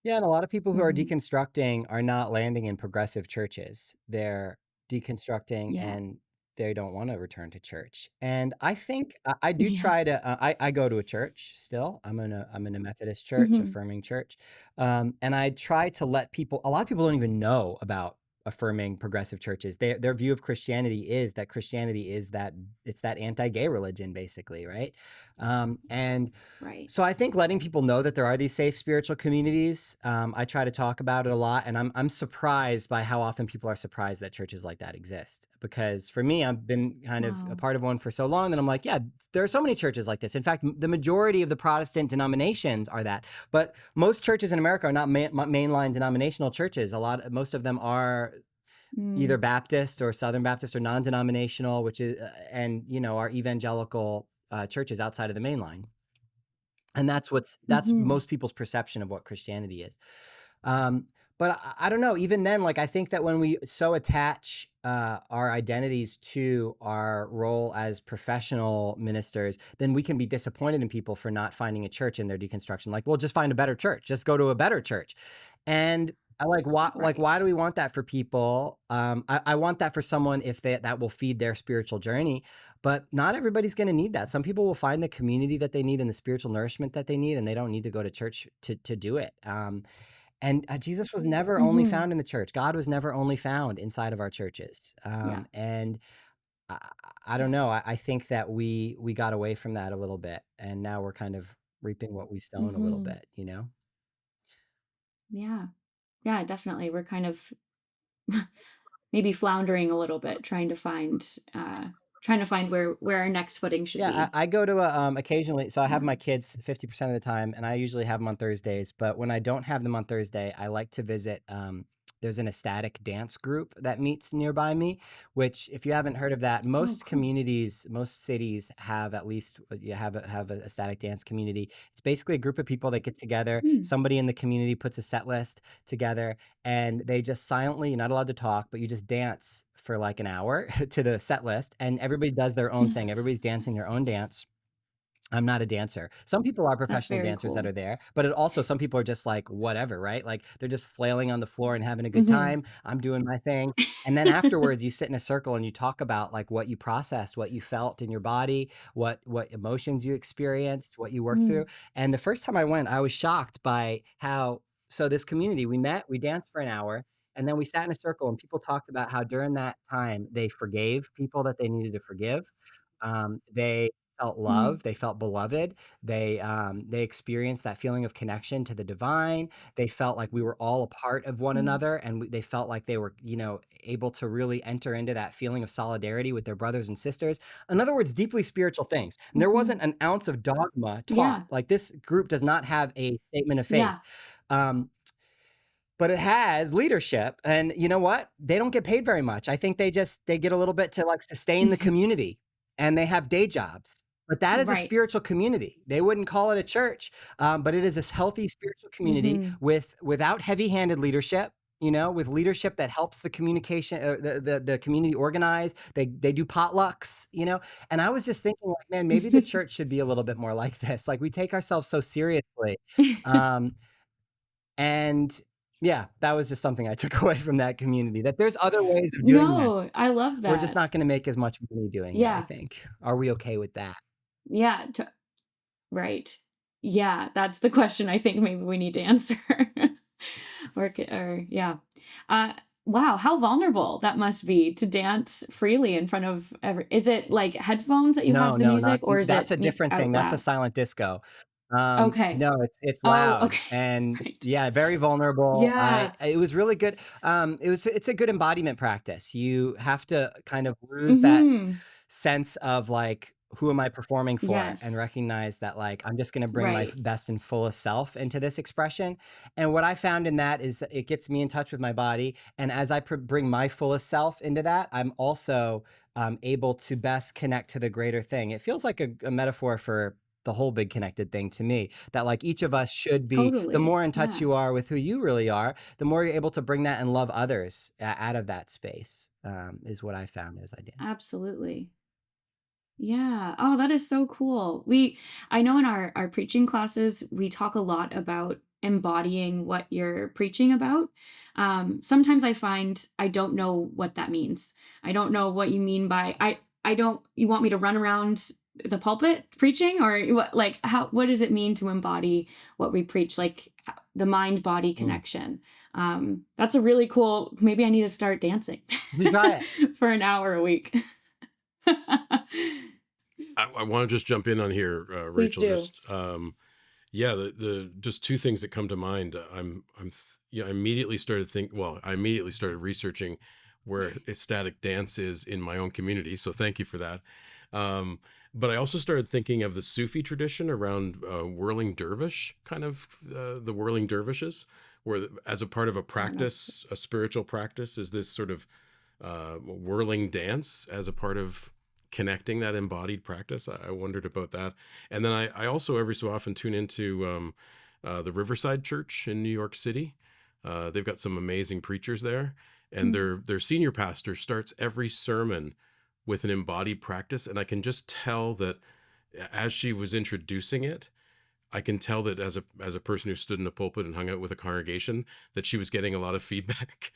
Speaker 3: Yeah, and a lot of people who are
Speaker 2: Mhm.
Speaker 3: deconstructing are not landing in progressive churches. They're deconstructing
Speaker 2: Yeah.
Speaker 3: and they don't want to return to church. And I think I do
Speaker 2: Yeah.
Speaker 3: try to. I go to a church still. I'm in a Methodist church,
Speaker 2: Hmm.
Speaker 3: affirming church, and I try to let people. A lot of people don't even know about affirming progressive churches. Their view of Christianity is that it's that anti-gay religion, basically, right? And
Speaker 2: Right.
Speaker 3: so I think letting people know that there are these safe spiritual communities, I try to talk about it a lot, and I'm surprised by how often people are surprised that churches like that exist. Because for me, I've been kind of a
Speaker 2: Wow.
Speaker 3: part of one for so long that I'm like, yeah, there are so many churches like this. In fact, the majority of the Protestant denominations are that, but most churches in America are not mainline denominational churches. Most of them are either
Speaker 2: Mm.
Speaker 3: Baptist or Southern Baptist or non-denominational, which is and are evangelical churches outside of the mainline. And that's
Speaker 2: Hmm.
Speaker 3: most people's perception of what Christianity is. Um, but I don't know. Even then, like I think that when we so attach our identities to our role as professional ministers, then we can be disappointed in people for not finding a church in their deconstruction. Like, well, just find a better church. Just go to a better church. And I why do
Speaker 2: Right.
Speaker 3: we want that for people? I want that for someone if that will feed their spiritual journey. But not everybody's going to need that. Some people will find the community that they need and the spiritual nourishment that they need, and they don't need to go to church to do it. And Jesus was never only
Speaker 2: Hmm.
Speaker 3: found in the church. God was never only found inside of our churches.
Speaker 2: Yeah.
Speaker 3: And I, I don't know. I think that we got away from that a little bit, and now we're kind of reaping what we've sown a little
Speaker 2: Hmm.
Speaker 3: bit.
Speaker 2: Yeah. Yeah, definitely. We're kind of maybe floundering a little bit, trying to find where our next footing should
Speaker 3: Yeah,
Speaker 2: be.
Speaker 3: I go to occasionally. So I have
Speaker 2: Yeah.
Speaker 3: my kids 50% of the time, and I usually have them on Thursdays. But when I don't have them on Thursday, I like to visit. There's an ecstatic dance group that meets nearby me. Which, if you haven't heard of that,
Speaker 2: Oh,
Speaker 3: most
Speaker 2: cool.
Speaker 3: communities, most cities have at least you have a ecstatic dance community. It's basically a group of people that get together.
Speaker 2: Mm.
Speaker 3: Somebody in the community puts a set list together, and they just silently, you're not allowed to talk, but you just dance for like an hour to the set list, and everybody does their own thing. Everybody's dancing their own dance. I'm not a dancer. Some people are
Speaker 2: That's
Speaker 3: professional
Speaker 2: very
Speaker 3: dancers that
Speaker 2: cool.
Speaker 3: are there, but also some people are just like whatever, right? Like they're just flailing on the floor and having a good
Speaker 2: Hmm.
Speaker 3: time. I'm doing my thing. And then afterwards you sit in a circle and you talk about like what you processed, what you felt in your body, what emotions you experienced, what you worked through.
Speaker 2: Mm.
Speaker 3: And the first time I went, I was shocked by how so this community, we met, we danced for an hour, and then we sat in a circle and people talked about how during that time they forgave people that they needed to forgive. They felt
Speaker 2: Mm.
Speaker 3: love, they felt beloved, they experienced that feeling of connection to the divine. They felt like we were all a part of one
Speaker 2: Mm.
Speaker 3: another, and they felt like they were, able to really enter into that feeling of solidarity with their brothers and sisters. In other words, deeply spiritual things. And there
Speaker 2: Hmm.
Speaker 3: wasn't an ounce of dogma taught.
Speaker 2: Yeah.
Speaker 3: Like this group does not have a statement of faith.
Speaker 2: Yeah.
Speaker 3: Um, but it has leadership, and you know what? They don't get paid very much. I think they get a little bit to, like, sustain the community, and they have day jobs. But that is a
Speaker 2: Right.
Speaker 3: spiritual community. They wouldn't call it a church, but it is this healthy spiritual community
Speaker 2: Hmm.
Speaker 3: without heavy-handed leadership, with leadership that helps the communication the community organize. They do potlucks. And I was just thinking like, "Man, maybe the church should be a little bit more like this." Like, we take ourselves so seriously, um, and yeah, that was just something I took away from that community, that there's other ways of doing this.
Speaker 2: No, I love
Speaker 3: We're just
Speaker 2: that.
Speaker 3: not gonna make as much money doing it, I
Speaker 2: Yeah.
Speaker 3: think. Are we okay with that?
Speaker 2: Yeah. Right. Yeah. That's the question I think maybe we need to answer. Or yeah. Uh, wow. How vulnerable that must be to dance freely in front of is it like headphones that you have
Speaker 3: No,
Speaker 2: the
Speaker 3: no, not
Speaker 2: music, or is
Speaker 3: that's
Speaker 2: it
Speaker 3: a different thing,
Speaker 2: out
Speaker 3: that's a
Speaker 2: loud?
Speaker 3: silent disco.
Speaker 2: Okay.
Speaker 3: No, it's
Speaker 2: Oh,
Speaker 3: loud,
Speaker 2: okay.
Speaker 3: and
Speaker 2: Right.
Speaker 3: yeah, very vulnerable.
Speaker 2: Yeah.
Speaker 3: It was really good. It's a good embodiment practice. You have to kind of lose that
Speaker 2: Hmm.
Speaker 3: sense of like who am I performing for, and
Speaker 2: Yes.
Speaker 3: recognize that like I'm just going to bring my
Speaker 2: Right.
Speaker 3: best and fullest self into this expression. And what I found in that is that it gets me in touch with my body, and as I bring my fullest self into that, I'm also able to best connect to the greater thing. It feels like a metaphor for the whole big connected thing to me, that like each of us should be, the
Speaker 2: Totally.
Speaker 3: more in touch
Speaker 2: Yeah.
Speaker 3: you are with who you really are, the more you're able to bring that and love others out of that space, is what I found as I dance.
Speaker 2: Absolutely. Yeah. Oh, that is so cool. I know in our preaching classes, we talk a lot about embodying what you're preaching about. Sometimes I find I don't know what that means. I don't know what you mean by I don't you want me to run around the pulpit preaching, or what, like what does it mean to embody what we preach, like the mind body
Speaker 3: Mm.
Speaker 2: connection. That's a really cool, maybe I need to start dancing
Speaker 3: You should try it.
Speaker 2: for an hour a week.
Speaker 1: I want to just jump in on here,
Speaker 2: Please
Speaker 1: Rachel.
Speaker 2: do.
Speaker 1: Just yeah, the just two things that come to mind. Yeah, I immediately started I immediately started researching where ecstatic dance is in my own community. So thank you for that. Um, but I also started thinking of the Sufi tradition around whirling dervish, kind of the whirling dervishes, where as a part of a
Speaker 2: Oh,
Speaker 1: practice,
Speaker 2: nice.
Speaker 1: a spiritual practice, is this sort of whirling dance as a part of connecting that embodied practice. I wondered about that. And then I also every so often tune into the Riverside Church in New York City. They've got some amazing preachers there, and
Speaker 2: Mm.
Speaker 1: their senior pastor starts every sermon with an embodied practice, and I can just tell that as she was introducing it, I can tell that as a person who stood in a pulpit and hung out with a congregation, that she was getting a lot of feedback,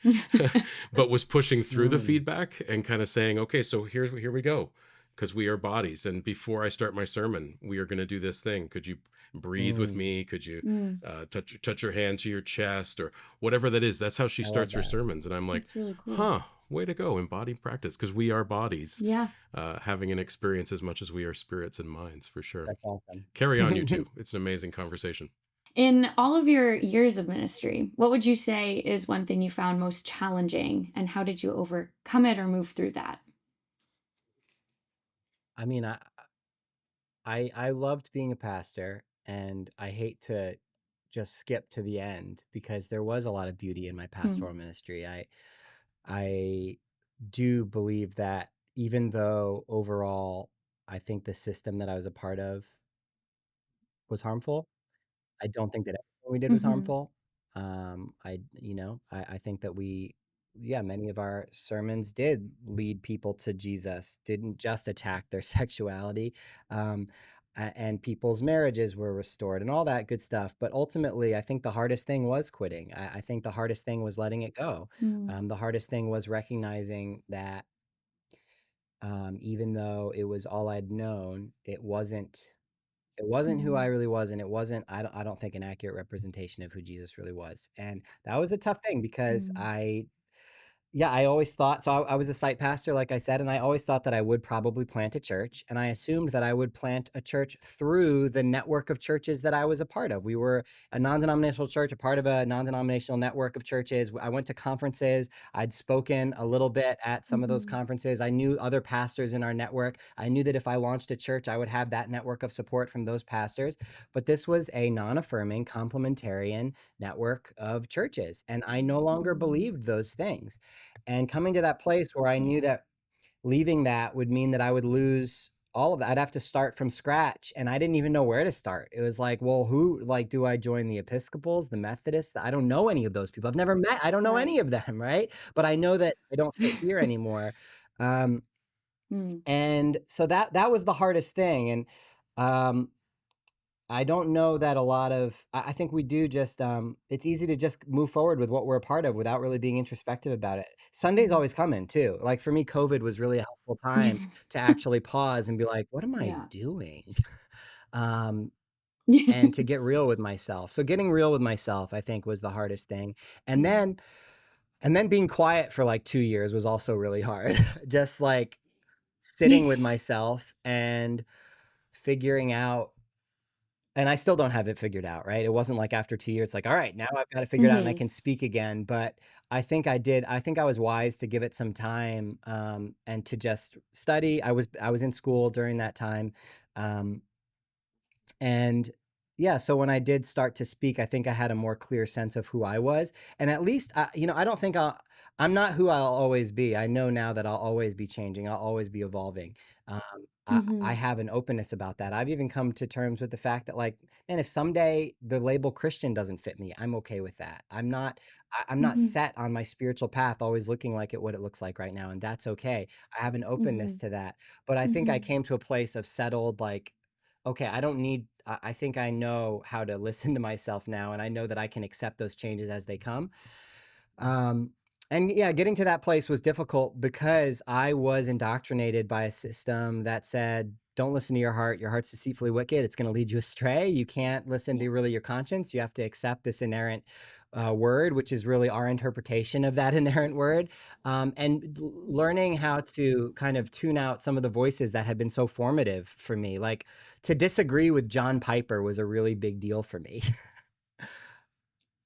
Speaker 1: but was pushing through the
Speaker 3: Mm.
Speaker 1: feedback and kind of saying, "Okay, so here we go, because we are bodies, and before I start my sermon, we are going to do this thing. Could you breathe with
Speaker 3: Mm.
Speaker 1: me? Could you
Speaker 2: Mm,
Speaker 1: touch your hand to your chest or whatever that is?" That's how she
Speaker 3: I love
Speaker 1: starts her
Speaker 3: that.
Speaker 1: sermons, and I'm like,
Speaker 2: that's really cool.
Speaker 1: "Huh, way to go, embodied practice," because we are bodies,
Speaker 2: Yeah.
Speaker 1: having an experience as much as we are spirits and minds, for sure.
Speaker 3: That's awesome.
Speaker 1: Carry on, you two. It's an amazing conversation.
Speaker 2: In all of your years of ministry, what would you say is one thing you found most challenging, and how did you overcome it or move through that?
Speaker 3: I mean, I loved being a pastor, and I hate to just skip to the end because there was a lot of beauty in my
Speaker 2: Mm,
Speaker 3: pastoral ministry. I do believe that even though overall I think the system that I was a part of was harmful, I don't think that everything we did was
Speaker 2: mhm,
Speaker 3: harmful. I think that yeah, many of our sermons did lead people to Jesus, didn't just attack their sexuality, um, and people's marriages were restored and all that good stuff. But ultimately, I think the hardest thing was quitting. I think the hardest thing was letting it go.
Speaker 2: mm,
Speaker 3: The hardest thing was recognizing that even though it was all I'd known, it wasn't who I
Speaker 2: mm,
Speaker 3: really was, and it wasn't I don't think an accurate representation of who Jesus really was, and that was a tough thing because
Speaker 2: mm,
Speaker 3: yeah, I always thought, so I was a site pastor, like I said, and I always thought that I would probably plant a church, and I assumed that I would plant a church through the network of churches that I was a part of. We were a non-denominational church, a part of a non-denominational network of churches. I went to conferences. I'd spoken a little bit at some of those
Speaker 2: mhm,
Speaker 3: conferences. I knew other pastors in our network. I knew that if I launched a church, I would have that network of support from those pastors. But this was a non-affirming, complementarian network of churches, and I no longer
Speaker 2: mm,
Speaker 3: believed those things. And coming to that place where I knew
Speaker 2: yeah.
Speaker 3: that leaving that would mean that I would lose all of that. I'd have to start from scratch, and I didn't even know where to start. It was like, well, do I join the Episcopals, the Methodists? I don't know any of those people. I've never met, I don't know any
Speaker 2: Right.
Speaker 3: of them, right? But I know that I don't fit here anymore. Um,
Speaker 2: Mm,
Speaker 3: and so that was the hardest thing. And um, I don't know that a lot of I think we do just, it's easy to just move forward with what we're a part of without really being introspective about it. Sundays
Speaker 2: mm.
Speaker 3: always come in too. Like, for me, COVID was really a helpful time to actually pause and be like, "What am I
Speaker 2: Yeah.
Speaker 3: doing?" Um, and to get real with myself. So getting real with myself, I think, was the hardest thing. And
Speaker 2: Yeah.
Speaker 3: then and then being quiet for, like, 2 years was also really hard. Just, like, sitting with myself and figuring out and I still don't have it figured out, right? It wasn't like after 2 years, like, all right, now I've got it figured out and I
Speaker 2: Hmm.
Speaker 3: can speak again. But I think I did. I think I was wise to give it some time, and to just study. I was in school during that time. Um, and yeah, so when I did start to speak, I think I had a more clear sense of who I was. And at least, I don't think I'm not who I'll always be. I know now that I'll always be changing, I'll always be evolving. Um, I
Speaker 2: Hmm.
Speaker 3: have an openness about that. I've even come to terms with the fact that, like, man, if someday the label Christian doesn't fit me, I'm okay with that. I'm not
Speaker 2: Hmm.
Speaker 3: set on my spiritual path always looking like what it looks like right now, and that's okay. I have an openness
Speaker 2: Hmm.
Speaker 3: to that. But I think I
Speaker 2: Hmm.
Speaker 3: came to a place of settled, like, okay, I don't need, I think I know how to listen to myself now, and I know that I can accept those changes as they come. Um, and yeah, getting to that place was difficult because I was indoctrinated by a system that said, don't listen to your heart. Your heart's deceitfully wicked. It's going to lead you astray. You can't listen
Speaker 2: Yeah.
Speaker 3: to really your conscience. You have to accept this inerrant word, which is really our interpretation of that inerrant word. And learning how to kind of tune out some of the voices that had been so formative for me. Like, to disagree with John Piper was a really big deal for me.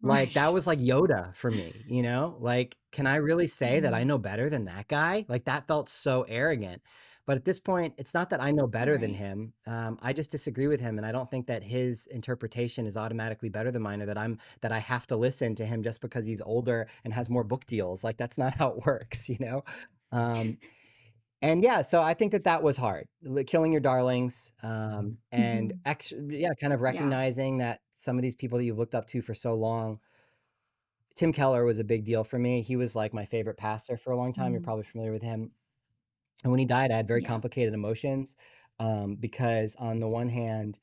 Speaker 3: Like, that
Speaker 2: Right.
Speaker 3: was like Yoda for me, you know? Like, can I really say that I
Speaker 2: Hmm.
Speaker 3: know better than that guy? Like, that felt so arrogant. But at this point, it's not that I know better than
Speaker 2: Right.
Speaker 3: him. I just disagree with him, and I don't think that his interpretation is automatically better than mine, or that I have to listen to him just because he's older and has more book deals. Like, that's not how it works, you know? Um, and yeah, so I think that that was hard, killing your darlings, and
Speaker 2: Hmm.
Speaker 3: yeah, kind of
Speaker 2: Yeah.
Speaker 3: recognizing that some of these people that you've looked up to for so long. Tim Keller was a big deal for me. He was like my favorite pastor for a long time. You're
Speaker 2: Mm.
Speaker 3: probably familiar with him. And when he died, I had very
Speaker 2: Yeah.
Speaker 3: complicated emotions, because on the one hand,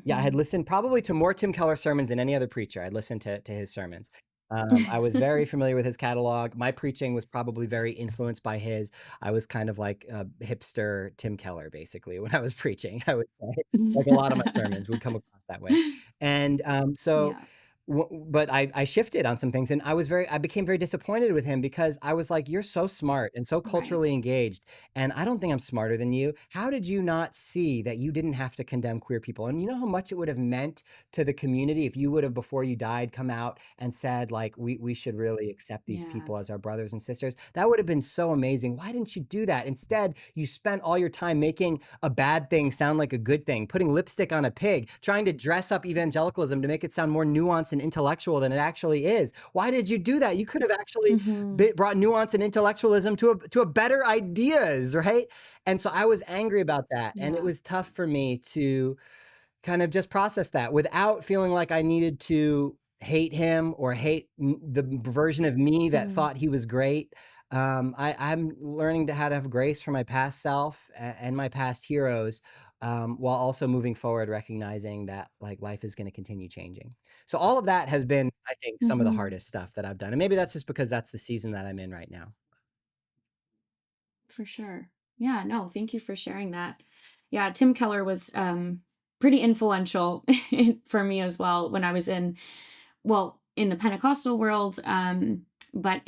Speaker 3: yeah, I had
Speaker 2: Hmm.
Speaker 3: listened probably to more Tim Keller sermons than any other preacher. I'd listened to his sermons. I was very familiar with his catalog. My preaching was probably very influenced by his. I was kind of like a hipster Tim Keller, basically, when I was preaching. I would say, like, a lot of my sermons would come across that way. And so,
Speaker 2: Yeah.
Speaker 3: but I shifted on some things, and I became very disappointed with him because I was like, you're so smart and so
Speaker 2: Right.
Speaker 3: culturally engaged, and I don't think I'm smarter than you. How did you not see that you didn't have to condemn queer people? And you know how much it would have meant to the community if you would have, before you died, come out and said, like, we should really accept these
Speaker 2: Yeah.
Speaker 3: people as our brothers and sisters. That would have been so amazing. Why didn't you do that? Instead, you spent all your time making a bad thing sound like a good thing, putting lipstick on a pig, trying to dress up evangelicalism to make it sound more nuanced and intellectual than it actually is. Why did you do that? You could have actually
Speaker 2: Hmm.
Speaker 3: brought nuance and intellectualism to a better ideas, right? And so I was angry about that, and it
Speaker 2: Yeah.
Speaker 3: was tough for me to kind of just process that without feeling like I needed to hate him or hate the version of me that
Speaker 2: Hmm.
Speaker 3: thought he was great. I'm learning how to have grace for my past self and my past heroes, while also moving forward, recognizing that, like, life is going to continue changing. So all of that has been, I think, some of the
Speaker 2: Hmm.
Speaker 3: hardest stuff that I've done, and maybe that's just because that's the season that I'm in right now.
Speaker 2: For sure. Yeah. No, thank you for sharing that. Yeah. Tim Keller was pretty influential for me as well when I was in the Pentecostal world. But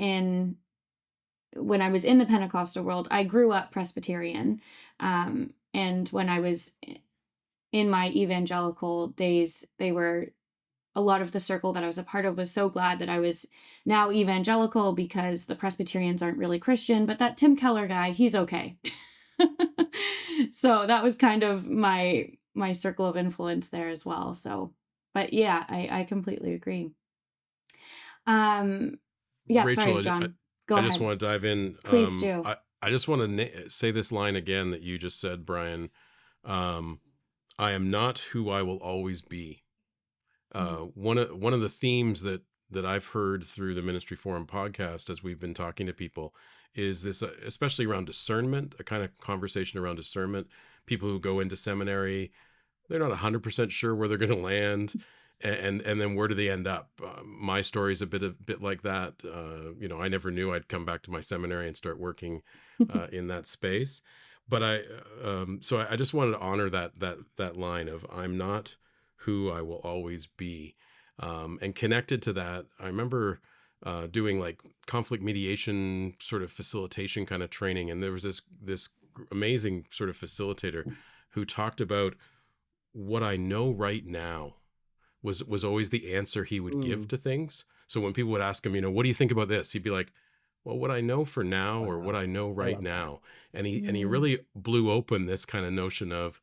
Speaker 2: when I was in the Pentecostal world, I grew up Presbyterian. And when I was in my evangelical days, a lot of the circle that I was a part of was so glad that I was now evangelical because the Presbyterians aren't really Christian, but that Tim Keller guy, he's okay. So that was kind of my circle of influence there as well. So, but yeah, I completely agree. Um, yeah,
Speaker 1: Rachel,
Speaker 2: sorry, John. Go
Speaker 1: I just
Speaker 2: ahead.
Speaker 1: want to dive in.
Speaker 2: Please do.
Speaker 1: I just want to say this line again that you just said, Brian. Um, I am not who I will always be.
Speaker 2: Mm.
Speaker 1: One of the themes that I've heard through the Ministry Forum podcast as we've been talking to people is this, especially around discernment, a kind of conversation around discernment. People who go into seminary, they're not 100% sure where they're going to land, and then where do they end up? My story is a bit like that. I never knew I'd come back to my seminary and start working in that space. But I just wanted to honor that line of I'm not who I will always be, and connected to that. I remember doing like conflict mediation sort of facilitation kind of training, and there was this amazing sort of facilitator who talked about what I know right now was always the answer he would give
Speaker 3: Mm,
Speaker 1: to things. So when people would ask him, what do you think about this? He'd be like, well, what I know for now, or what
Speaker 3: wow.
Speaker 1: I know
Speaker 3: I
Speaker 1: right
Speaker 3: love that.
Speaker 1: now. And he
Speaker 2: Mm,
Speaker 1: really blew open this kind of notion of,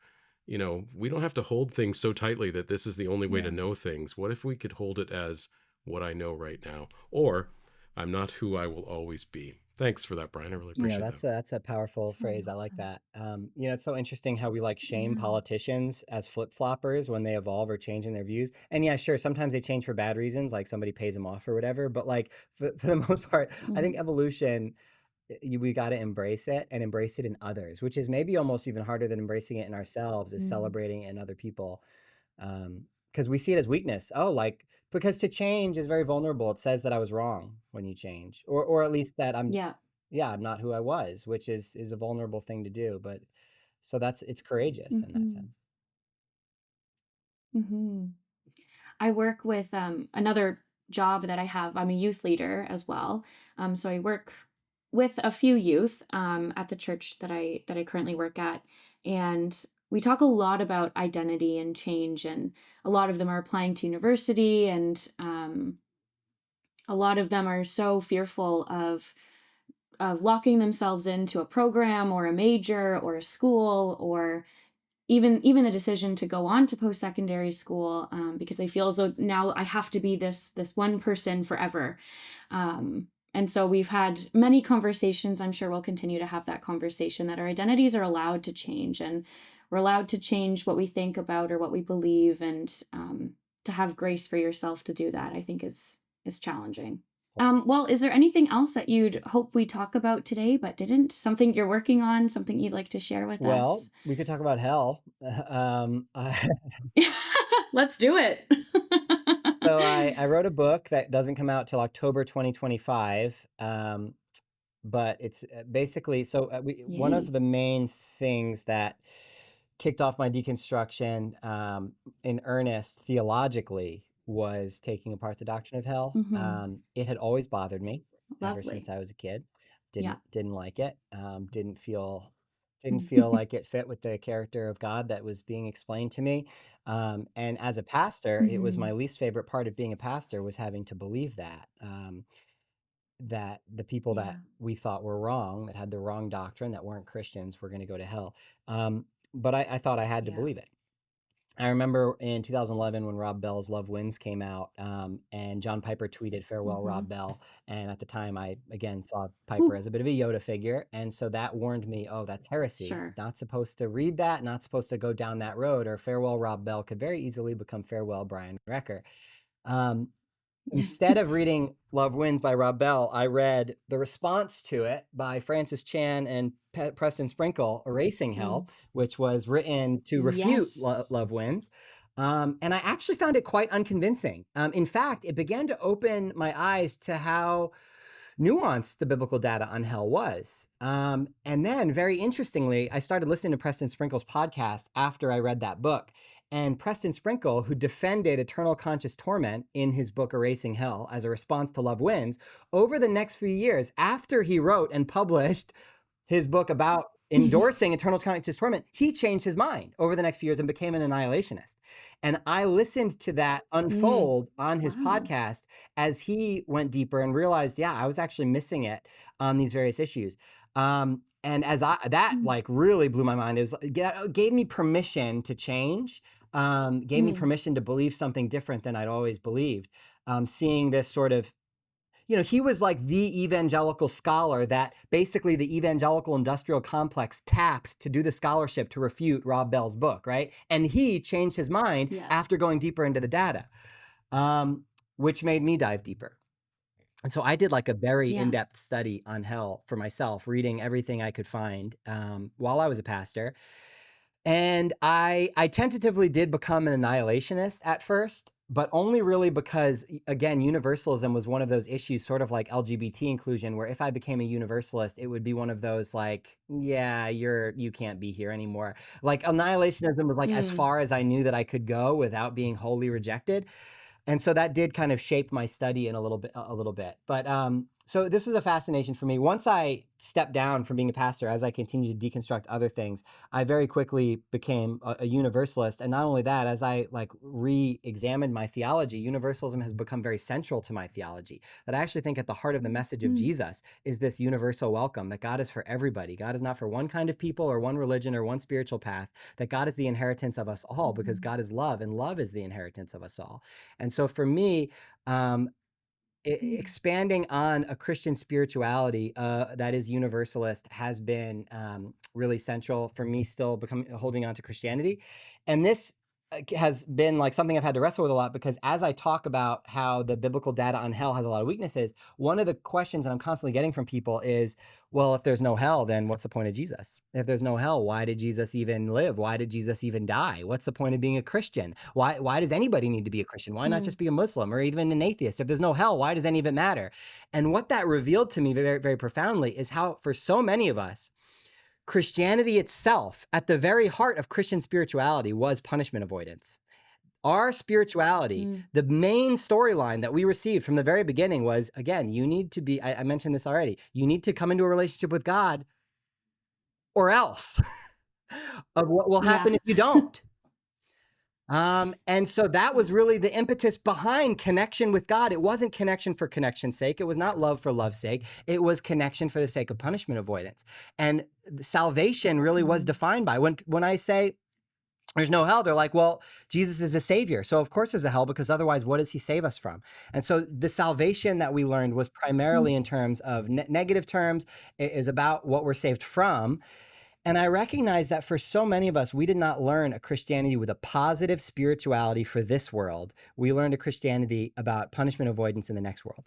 Speaker 1: we don't have to hold things so tightly that this is the only way to
Speaker 2: yeah.
Speaker 1: know things. What if we could hold it as what I know right now? Or I'm not who I will always be. Thanks for that, Brian. I really
Speaker 3: Yeah,
Speaker 1: appreciate that.
Speaker 3: that's a powerful
Speaker 2: It's really
Speaker 3: phrase. I like
Speaker 2: awesome.
Speaker 3: that. It's so interesting how we like shame
Speaker 2: Yeah.
Speaker 3: politicians as flip-floppers when they evolve or change in their views. And yeah, sure, sometimes they change for bad reasons, like somebody pays them off or whatever. But like for the most part, I think
Speaker 2: Mhm.
Speaker 3: evolution, we got to embrace it and embrace it in others, which is maybe almost even harder than embracing it in ourselves, is
Speaker 2: Mm.
Speaker 3: celebrating in other people. Because we see it as weakness. Oh, like because to change is very vulnerable. It says that I was wrong when you change, or at least that I'm,
Speaker 2: Yeah.
Speaker 3: yeah, I'm not who I was, which is a vulnerable thing to do. But so it's courageous in that
Speaker 2: Mhm.
Speaker 3: sense.
Speaker 2: Mhm. I work with another job that I have. I'm a youth leader as well. So I work with a few youth at the church that I currently work at, and we talk a lot about identity and change. And a lot of them are applying to university, and a lot of them are so fearful of locking themselves into a program or a major or a school, or even the decision to go on to post-secondary school, because they feel as though now I have to be this one person forever. And so we've had many conversations. I'm sure we'll continue to have that conversation, that our identities are allowed to change, and we're allowed to change what we think about or what we believe, and to have grace for yourself to do that, I think is challenging. Well, is there anything else that you'd hope we talk about today but didn't? Something you're working on, something you'd like to share with
Speaker 3: Well,
Speaker 2: us?
Speaker 3: we could talk about hell.
Speaker 2: Let's do it.
Speaker 3: So I wrote a book that doesn't come out till October 2025. But it's basically so one of
Speaker 2: Yay.
Speaker 3: the main things that kicked off my deconstruction in earnest theologically was taking apart the doctrine of hell.
Speaker 2: Hmm.
Speaker 3: It had always bothered me ever since
Speaker 2: Lovely.
Speaker 3: I was a kid.
Speaker 2: Yeah.
Speaker 3: Didn't like it. Didn't feel like it fit with the character of God that was being explained to me. And as a pastor, it was my
Speaker 2: Hmm.
Speaker 3: least favorite part of being a pastor, was having to believe that. That the people that
Speaker 2: Yeah.
Speaker 3: we thought were wrong, that had the wrong doctrine, that weren't Christians, were going to go to hell. But I thought I had to
Speaker 2: Yeah.
Speaker 3: believe it. I remember in 2011 when Rob Bell's Love Wins came out, and John Piper tweeted, "Farewell,
Speaker 2: Hmm.
Speaker 3: Rob Bell." And at the time, I again saw Piper
Speaker 2: Ooh,
Speaker 3: as a bit of a Yoda figure. And so that warned me, oh, that's heresy.
Speaker 2: sure.
Speaker 3: Not supposed to read that, not supposed to go down that road, or Farewell, Rob Bell could very easily become Farewell, Brian Recker. Um, Instead of reading Love Wins by Rob Bell, I read the response to it by Francis Chan and Preston Sprinkle, Erasing
Speaker 2: Mm.
Speaker 3: Hell, which was written to refute
Speaker 2: Yes.
Speaker 3: Love Wins. And I actually found it quite unconvincing. In fact, it began to open my eyes to how nuanced the biblical data on hell was. And then, very interestingly, I started listening to Preston Sprinkle's podcast after I read that book. And Preston Sprinkle, who defended eternal conscious torment in his book Erasing Hell as a response to Love Wins, over the next few years, after he wrote and published his book about endorsing eternal conscious torment, he changed his mind over the next few years and became an annihilationist. And I listened to that
Speaker 2: Mm.
Speaker 3: unfold on his
Speaker 2: Wow.
Speaker 3: podcast as he went deeper and realized, yeah, I was actually missing it on these various issues. And as that
Speaker 2: Mm.
Speaker 3: like really blew my mind. It was gave me permission to change. Gave me
Speaker 2: Mm.
Speaker 3: permission to believe something different than I'd always believed. Seeing this sort of, he was like the evangelical scholar that basically the evangelical industrial complex tapped to do the scholarship to refute Rob Bell's book, right? And he changed his mind
Speaker 2: Yeah.
Speaker 3: after going deeper into the data, um, which made me dive deeper. And so I did like a very
Speaker 2: Yeah.
Speaker 3: in-depth study on hell for myself, reading everything I could find while I was a pastor. And I tentatively did become an annihilationist at first, but only really because, again, universalism was one of those issues, sort of like LGBT inclusion, where if I became a universalist, it would be one of those like, yeah, you can't be here anymore. Like annihilationism was like as
Speaker 2: Mm.
Speaker 3: far as I knew that I could go without being wholly rejected. And so that did kind of shape my study in a little bit. But So this is a fascination for me. Once I stepped down from being a pastor, as I continued to deconstruct other things, I very quickly became a universalist. And not only that, as I like re-examined my theology, universalism has become very central to my theology. That I actually think at the heart of the message of
Speaker 2: Mm.
Speaker 3: Jesus is this universal welcome, that God is for everybody. God is not for one kind of people or one religion or one spiritual path, that God is the inheritance of us all because
Speaker 2: Mhm.
Speaker 3: God is love and love is the inheritance of us all. And so for me, um,
Speaker 2: Mm.
Speaker 3: expanding on a Christian spirituality that is universalist has been really central for me. Still becoming holding on to Christianity, and this has been like something I've had to wrestle with a lot because as I talk about how the biblical data on hell has a lot of weaknesses, one of the questions that I'm constantly getting from people is, well, if there's no hell, then what's the point of Jesus? If there's no hell, why did Jesus even live? Why did Jesus even die? What's the point of being a Christian? Why does anybody need to be a Christian? Why not
Speaker 2: Mm.
Speaker 3: just be a Muslim or even an atheist? If there's no hell, why does any of it matter? And what that revealed to me very, very profoundly is how, for so many of us, Christianity itself, at the very heart of Christian spirituality, was punishment avoidance. Our spirituality,
Speaker 2: Mm.
Speaker 3: the main storyline that we received from the very beginning was, again, you need to be, I mentioned this already, you need to come into a relationship with God or else of what will
Speaker 2: Yeah.
Speaker 3: happen if you don't. And so that
Speaker 2: Yeah.
Speaker 3: was really the impetus behind connection with God. It wasn't connection for connection's sake. It was not love for love's sake. It was connection for the sake of punishment avoidance. And salvation really was
Speaker 2: Mm.
Speaker 3: defined by when I say there's no hell, they're like, well, Jesus is a savior. So of course there's a hell because otherwise what does he save us from? And so the salvation that we learned was primarily
Speaker 2: Mm.
Speaker 3: in terms of negative terms. It is about what we're saved from. And I recognize that for so many of us, we did not learn a Christianity with a positive spirituality for this world. We learned a Christianity about punishment avoidance in the next world.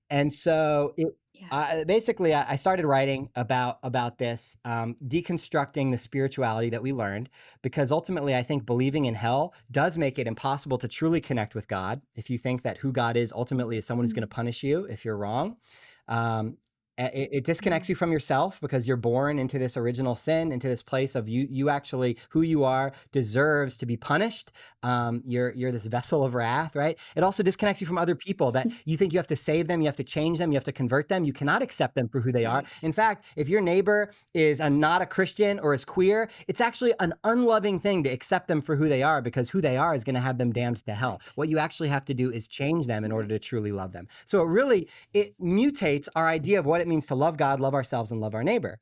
Speaker 3: And so
Speaker 2: Yeah.
Speaker 3: basically, I started writing about this, deconstructing the spirituality that we learned, because ultimately, I think believing in hell does make it impossible to truly connect with God. If you think that who God is ultimately is someone who's going to
Speaker 2: Mm.
Speaker 3: punish you if you're wrong. Um, it
Speaker 2: Yeah.
Speaker 3: disconnects you from yourself because you're born into this original sin, into this place of you actually who you are deserves to be punished. You're this vessel of wrath, right? It also disconnects you from other people that you think you have to save them, you have to change them, you have to convert them. You cannot accept them for who they are.
Speaker 2: Right.
Speaker 3: In fact, if your neighbor is not a Christian or is queer, it's actually an unloving thing to accept them for who they are because who they are is going to have them damned to hell.
Speaker 2: Right.
Speaker 3: What you actually have to do is change them in order
Speaker 2: Right.
Speaker 3: to truly love them. So it mutates our idea of what it means to love God, love ourselves, and love our neighbor.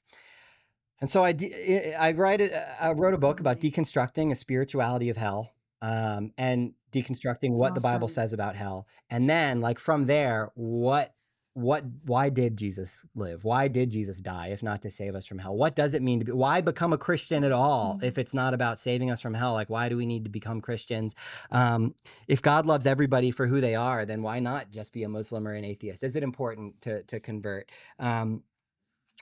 Speaker 3: And so I wrote a book about
Speaker 2: Totally.
Speaker 3: deconstructing a spirituality of hell, and deconstructing what the Bible
Speaker 2: Awesome.
Speaker 3: says about hell. And then like from there, why did Jesus live? Why did Jesus die if not to save us from hell? What does it mean to be, why become a Christian at all if
Speaker 2: Mm.
Speaker 3: it's not about saving us from hell? Like, why do we need to become Christians? If God loves everybody for who they are, then why not just be a Muslim or an atheist? Is it important to convert?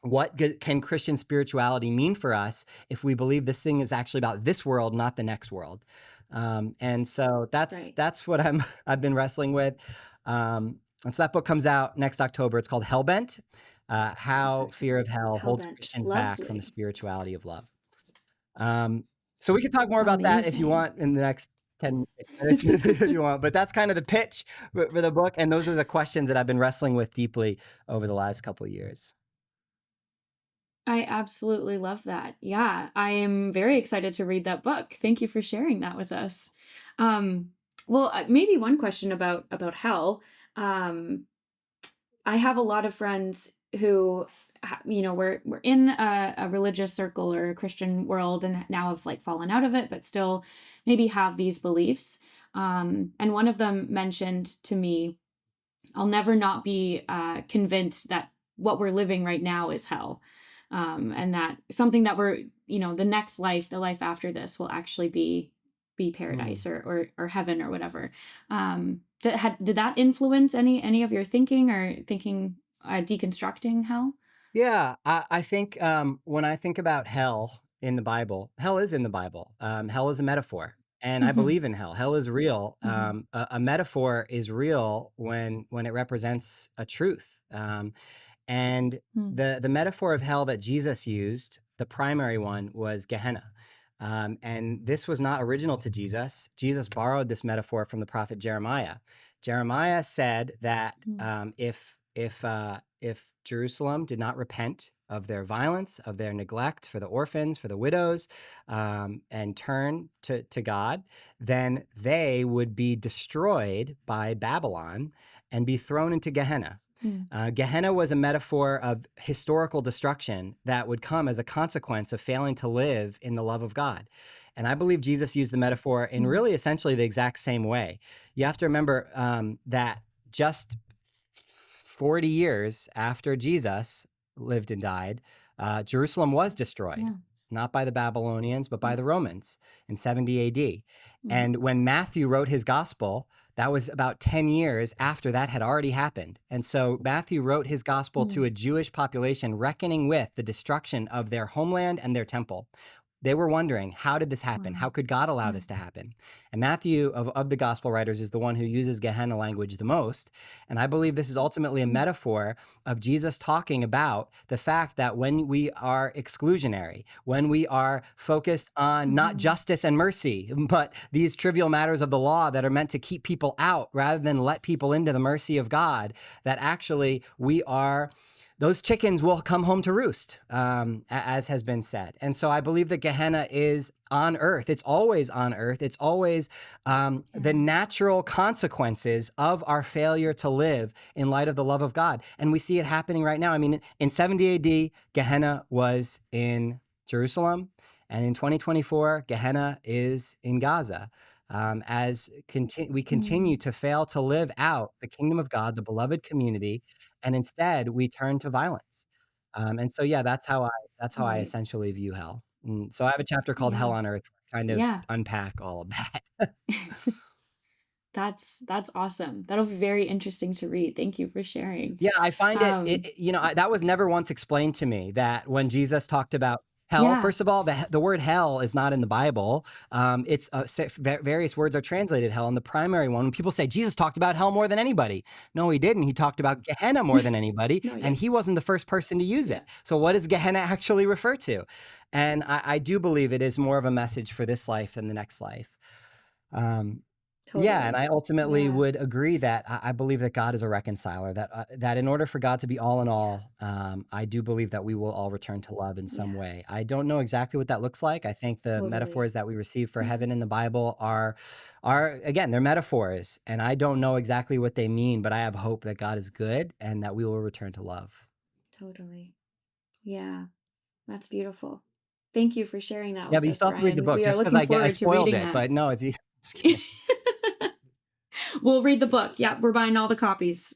Speaker 3: What can Christian spirituality mean for us if we believe this thing is actually about this world, not the next world? And so
Speaker 2: Right.
Speaker 3: that's what I've been wrestling with. And so that book comes out next October. It's called Hellbent:
Speaker 2: Next
Speaker 3: How Fear of
Speaker 2: October.
Speaker 3: Hell Holds
Speaker 2: Hellbent.
Speaker 3: Christians Back from the
Speaker 2: Lovely.
Speaker 3: Spirituality of Love. So we can talk more about that if you
Speaker 2: Amazing.
Speaker 3: want in the next 10 minutes if you want, but that's kind of the pitch for the book. And those are the questions that I've been wrestling with deeply over the last couple of years.
Speaker 2: I absolutely love that. Yeah, I am very excited to read that book. Thank you for sharing that with us. Um, well, maybe one question about hell. Um, I have a lot of friends who, we're in a religious circle or a Christian world, and now have like fallen out of it, but still maybe have these beliefs. And one of them mentioned to me, "I'll never not be convinced that what we're living right now is hell." And that something that the next life, the life after this, will actually be
Speaker 3: Hmm.
Speaker 2: paradise or heaven or whatever. Did that influence any of your thinking or thinking, deconstructing hell?
Speaker 3: Yeah, I think when I think about hell in the Bible, hell is in the Bible. Hell is a metaphor, and I
Speaker 2: Hmm.
Speaker 3: believe in hell. Hell is real.
Speaker 2: Hmm.
Speaker 3: A metaphor is real when it represents a truth. And
Speaker 2: Hmm.
Speaker 3: the metaphor of hell that Jesus used, the primary one, was Gehenna. And this was not original to Jesus. Jesus borrowed this metaphor from the prophet Jeremiah. Jeremiah said that
Speaker 2: Hmm.
Speaker 3: if Jerusalem did not repent of their violence, of their neglect for the orphans, for the widows, and turn to God, then they would be destroyed by Babylon and be thrown into Gehenna. Gehenna was a metaphor of historical destruction that would come as a consequence of failing to live in the love of God. And I believe Jesus used the metaphor in really essentially the exact same way. You have to remember that just 40 years after Jesus lived and died, Jerusalem was destroyed, not by the Babylonians, but by the Romans in 70 AD. And when Matthew wrote his gospel, that was about 10 years after that had already happened. And so Matthew wrote his gospel to a Jewish population reckoning with the destruction of their homeland and their temple. They were wondering, how did this happen? How could God allow this to happen? And Matthew, of the gospel writers, is the one who uses Gehenna language the most. And I believe this is ultimately a metaphor of Jesus talking about the fact that when we are exclusionary, when we are focused on not justice and mercy, but these trivial matters of the law that are meant to keep people out rather than let people into the mercy of God, that actually those chickens will come home to roost, as has been said. And so I believe that Gehenna is on earth. It's always on earth. It's always the natural consequences of our failure to live in light of the love of God. And we see it happening right now. I mean, in 70 AD, Gehenna was in Jerusalem. And in 2024, Gehenna is in Gaza. We continue to fail to live out the kingdom of God, the beloved community, and instead we turn to violence. And so, that's how I
Speaker 2: Right.
Speaker 3: essentially view hell. And so I have a chapter called Hell on Earth, kind of
Speaker 2: Yeah.
Speaker 3: unpack all of that.
Speaker 2: That's awesome. That'll be very interesting to read. Thank you for sharing.
Speaker 3: Yeah, I find
Speaker 2: Um,
Speaker 3: that was never once explained to me, that when Jesus talked about hell,
Speaker 2: yeah.
Speaker 3: first of all, the word hell is not in the Bible. It's various words are translated hell, and the primary one, when people say Jesus talked about hell more than anybody. No, he didn't. He talked about Gehenna more than anybody,
Speaker 2: No, he
Speaker 3: and
Speaker 2: didn't.
Speaker 3: he wasn't the first person to use
Speaker 2: Yeah.
Speaker 3: it. So what does Gehenna actually refer to? And I do believe it is more of a message for this life than the next life. Yeah, and
Speaker 2: Totally.
Speaker 3: I ultimately
Speaker 2: Yeah.
Speaker 3: would agree that I believe that God is a reconciler, that in order for God to be all in all, I do believe that we will all return to love in some
Speaker 2: Yeah.
Speaker 3: way. I don't know exactly what that looks like. I think the
Speaker 2: Totally.
Speaker 3: metaphors that we receive for
Speaker 2: Yeah.
Speaker 3: heaven in the Bible are again, they're metaphors, and I don't know exactly what they mean, but I have hope that God is good and that we will return to love.
Speaker 2: Totally. Yeah. That's beautiful. Thank you for sharing that
Speaker 3: Yeah,
Speaker 2: with
Speaker 3: but you
Speaker 2: us,
Speaker 3: still have to read the
Speaker 2: Brian.
Speaker 3: book,
Speaker 2: We are
Speaker 3: just because
Speaker 2: looking
Speaker 3: I
Speaker 2: forward to
Speaker 3: spoiled
Speaker 2: reading
Speaker 3: it,
Speaker 2: that.
Speaker 3: but no, it's just kidding.
Speaker 2: We'll read the book. Yeah, we're buying all the copies.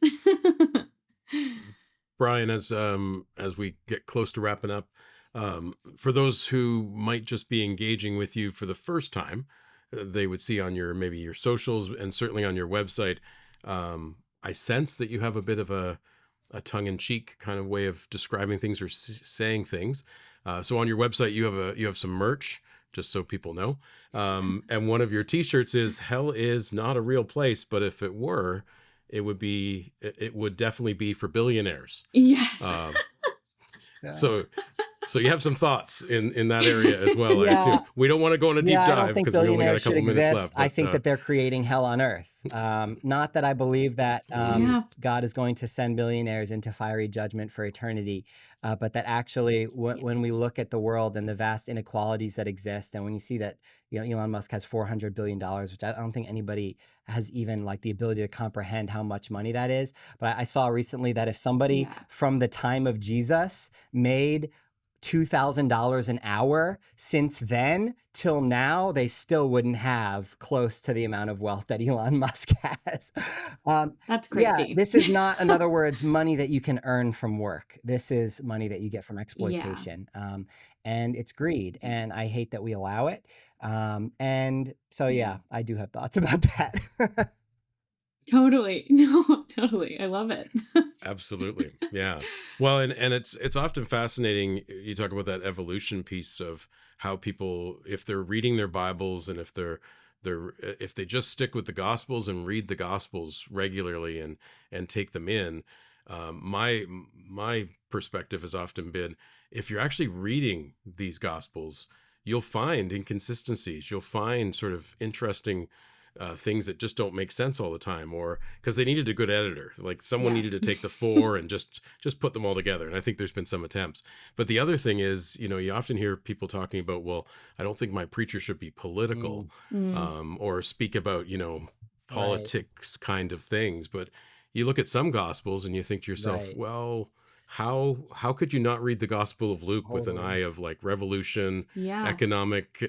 Speaker 1: Brian, as we get close to wrapping up, for those who might just be engaging with you for the first time, they would see on maybe your socials and certainly on your website. I sense that you have a bit of a tongue-in-cheek kind of way of describing things or saying things. So on your website, you have some merch, just so people know. And one of your T-shirts is "Hell is not a real place, but if it were, it would definitely be for billionaires."
Speaker 2: Yes.
Speaker 3: Yeah.
Speaker 1: So you have some thoughts in that area as well, I assume.
Speaker 3: Yeah.
Speaker 1: We don't want to go on a deep
Speaker 3: Yeah, I don't
Speaker 1: dive
Speaker 3: think
Speaker 1: because we only got a
Speaker 3: billionaires should
Speaker 1: couple minutes
Speaker 3: exist.
Speaker 1: left.
Speaker 3: I
Speaker 1: But
Speaker 3: think that they're creating hell on earth. Not that I believe that
Speaker 2: Yeah.
Speaker 3: God is going to send billionaires into fiery judgment for eternity, but that actually, when we look at the world and the vast inequalities that exist, and when you see that Elon Musk has $400 billion, which I don't think anybody has even like the ability to comprehend how much money that is. But I saw recently that if somebody
Speaker 2: Yeah.
Speaker 3: from the time of Jesus made $2,000 an hour, since then till now, they still wouldn't have close to the amount of wealth that Elon Musk has.
Speaker 2: That's
Speaker 3: Yeah,
Speaker 2: crazy.
Speaker 3: this is not, in other words, money that you can earn from work. This is money that you get from
Speaker 2: Yeah.
Speaker 3: exploitation. And it's greed. And I hate that we allow it. And so,
Speaker 2: Yeah.
Speaker 3: I do have thoughts about that.
Speaker 2: Totally. No, totally. I love it.
Speaker 1: absolutely, yeah. Well, and it's often fascinating. You talk about that evolution piece of how people, if they're reading their Bibles and if they just stick with the Gospels and read the Gospels regularly and take them in. My perspective has often been, if you're actually reading these Gospels, you'll find inconsistencies. You'll find sort of interesting things that just don't make sense all the time, or because they needed a good editor, like someone needed to take the four and just put them all together. And I think there's been some attempts. But the other thing is, you often hear people talking about, well, I don't think my preacher should be political, or speak about, politics kind of things. But you look at some gospels and you think to yourself, well, how could you not read the Gospel of Luke with an eye of like revolution, economic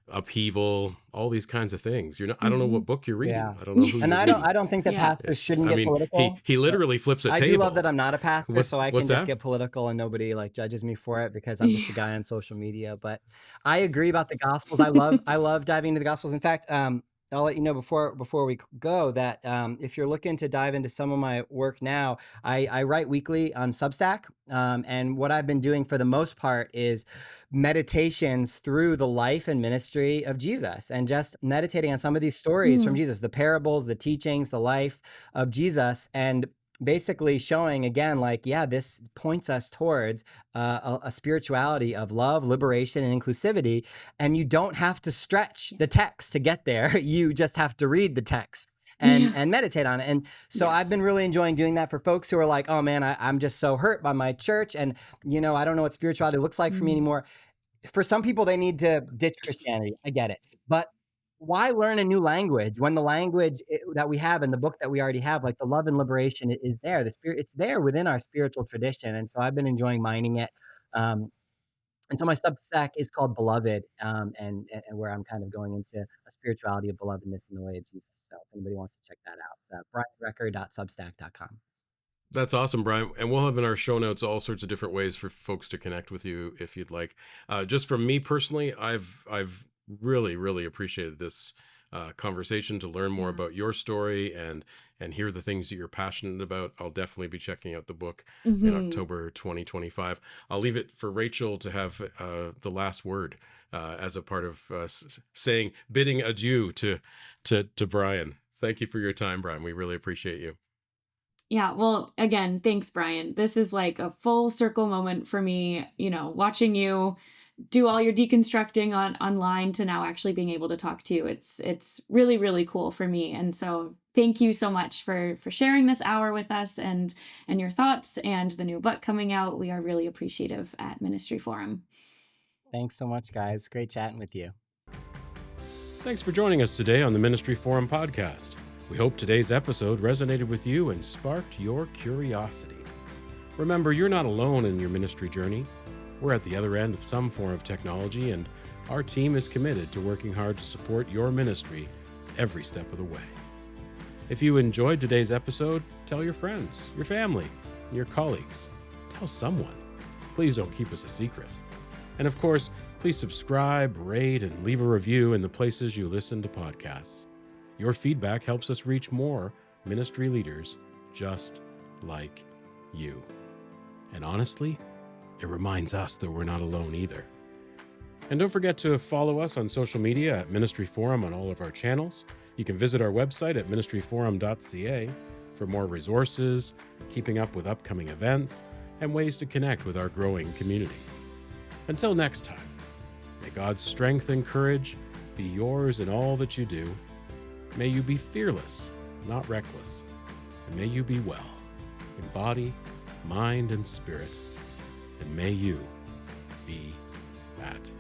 Speaker 1: upheaval, all these kinds of things? I don't know what book you're reading. I don't know who
Speaker 3: And
Speaker 1: you're
Speaker 3: I
Speaker 1: reading.
Speaker 3: don't think that pastors shouldn't get political.
Speaker 1: He literally flips a
Speaker 3: I
Speaker 1: table.
Speaker 3: do love that I'm not a pastor, so I can
Speaker 1: what's
Speaker 3: just
Speaker 1: that?
Speaker 3: get political and nobody like judges me for it because I'm just a guy on social media. But I agree about the Gospels. I love diving into the Gospels. In fact, I'll let you know before we go that if you're looking to dive into some of my work now, I write weekly on Substack. And what I've been doing for the most part is meditations through the life and ministry of Jesus, and just meditating on some of these stories from Jesus, the parables, the teachings, the life of Jesus, and basically showing again, like, this points us towards a spirituality of love, liberation, and inclusivity. And you don't have to stretch the text to get there. You just have to read the text and meditate on it. And so I've been really enjoying doing that for folks who are like, oh man, I'm just so hurt by my church. And, I don't know what spirituality looks like for me anymore. For some people, they need to ditch Christianity. I get it. But why learn a new language when the language that we have in the book that we already have, like the love and liberation, is there? The spirit, it's there within our spiritual tradition. And so I've been enjoying mining it. And so my Substack is called Beloved, and where I'm kind of going into a spirituality of belovedness in the way of Jesus. So if anybody wants to check that out, brianrecker.substack.com.
Speaker 1: That's awesome, Brian. And we'll have in our show notes all sorts of different ways for folks to connect with you if you'd like. Just from me personally, I've really, really appreciated this conversation to learn more about your story and hear the things that you're passionate about. I'll definitely be checking out the book in October 2025. I'll leave it for Rachel to have the last word as a part of bidding adieu to Brian. Thank you for your time, Brian. We really appreciate you.
Speaker 2: Yeah, well, again, thanks, Brian. This is like a full circle moment for me, watching you do all your deconstructing online to now actually being able to talk to you. It's really, really cool for me. And so thank you so much for sharing this hour with us and your thoughts and the new book coming out. We are really appreciative at Ministry Forum.
Speaker 3: Thanks so much, guys. Great chatting with you.
Speaker 1: Thanks for joining us today on the Ministry Forum podcast. We hope today's episode resonated with you and sparked your curiosity. Remember, you're not alone in your ministry journey. We're at the other end of some form of technology, and our team is committed to working hard to support your ministry every step of the way. If you enjoyed today's episode, tell your friends, your family, and your colleagues. Tell someone. Please don't keep us a secret. And of course, please subscribe, rate, and leave a review in the places you listen to podcasts. Your feedback helps us reach more ministry leaders just like you. And honestly, it reminds us that we're not alone either. And don't forget to follow us on social media at Ministry Forum on all of our channels. You can visit our website at ministryforum.ca for more resources, keeping up with upcoming events, and ways to connect with our growing community. Until next time, may God's strength and courage be yours in all that you do. May you be fearless, not reckless, and may you be well in body, mind, and spirit, and may you be at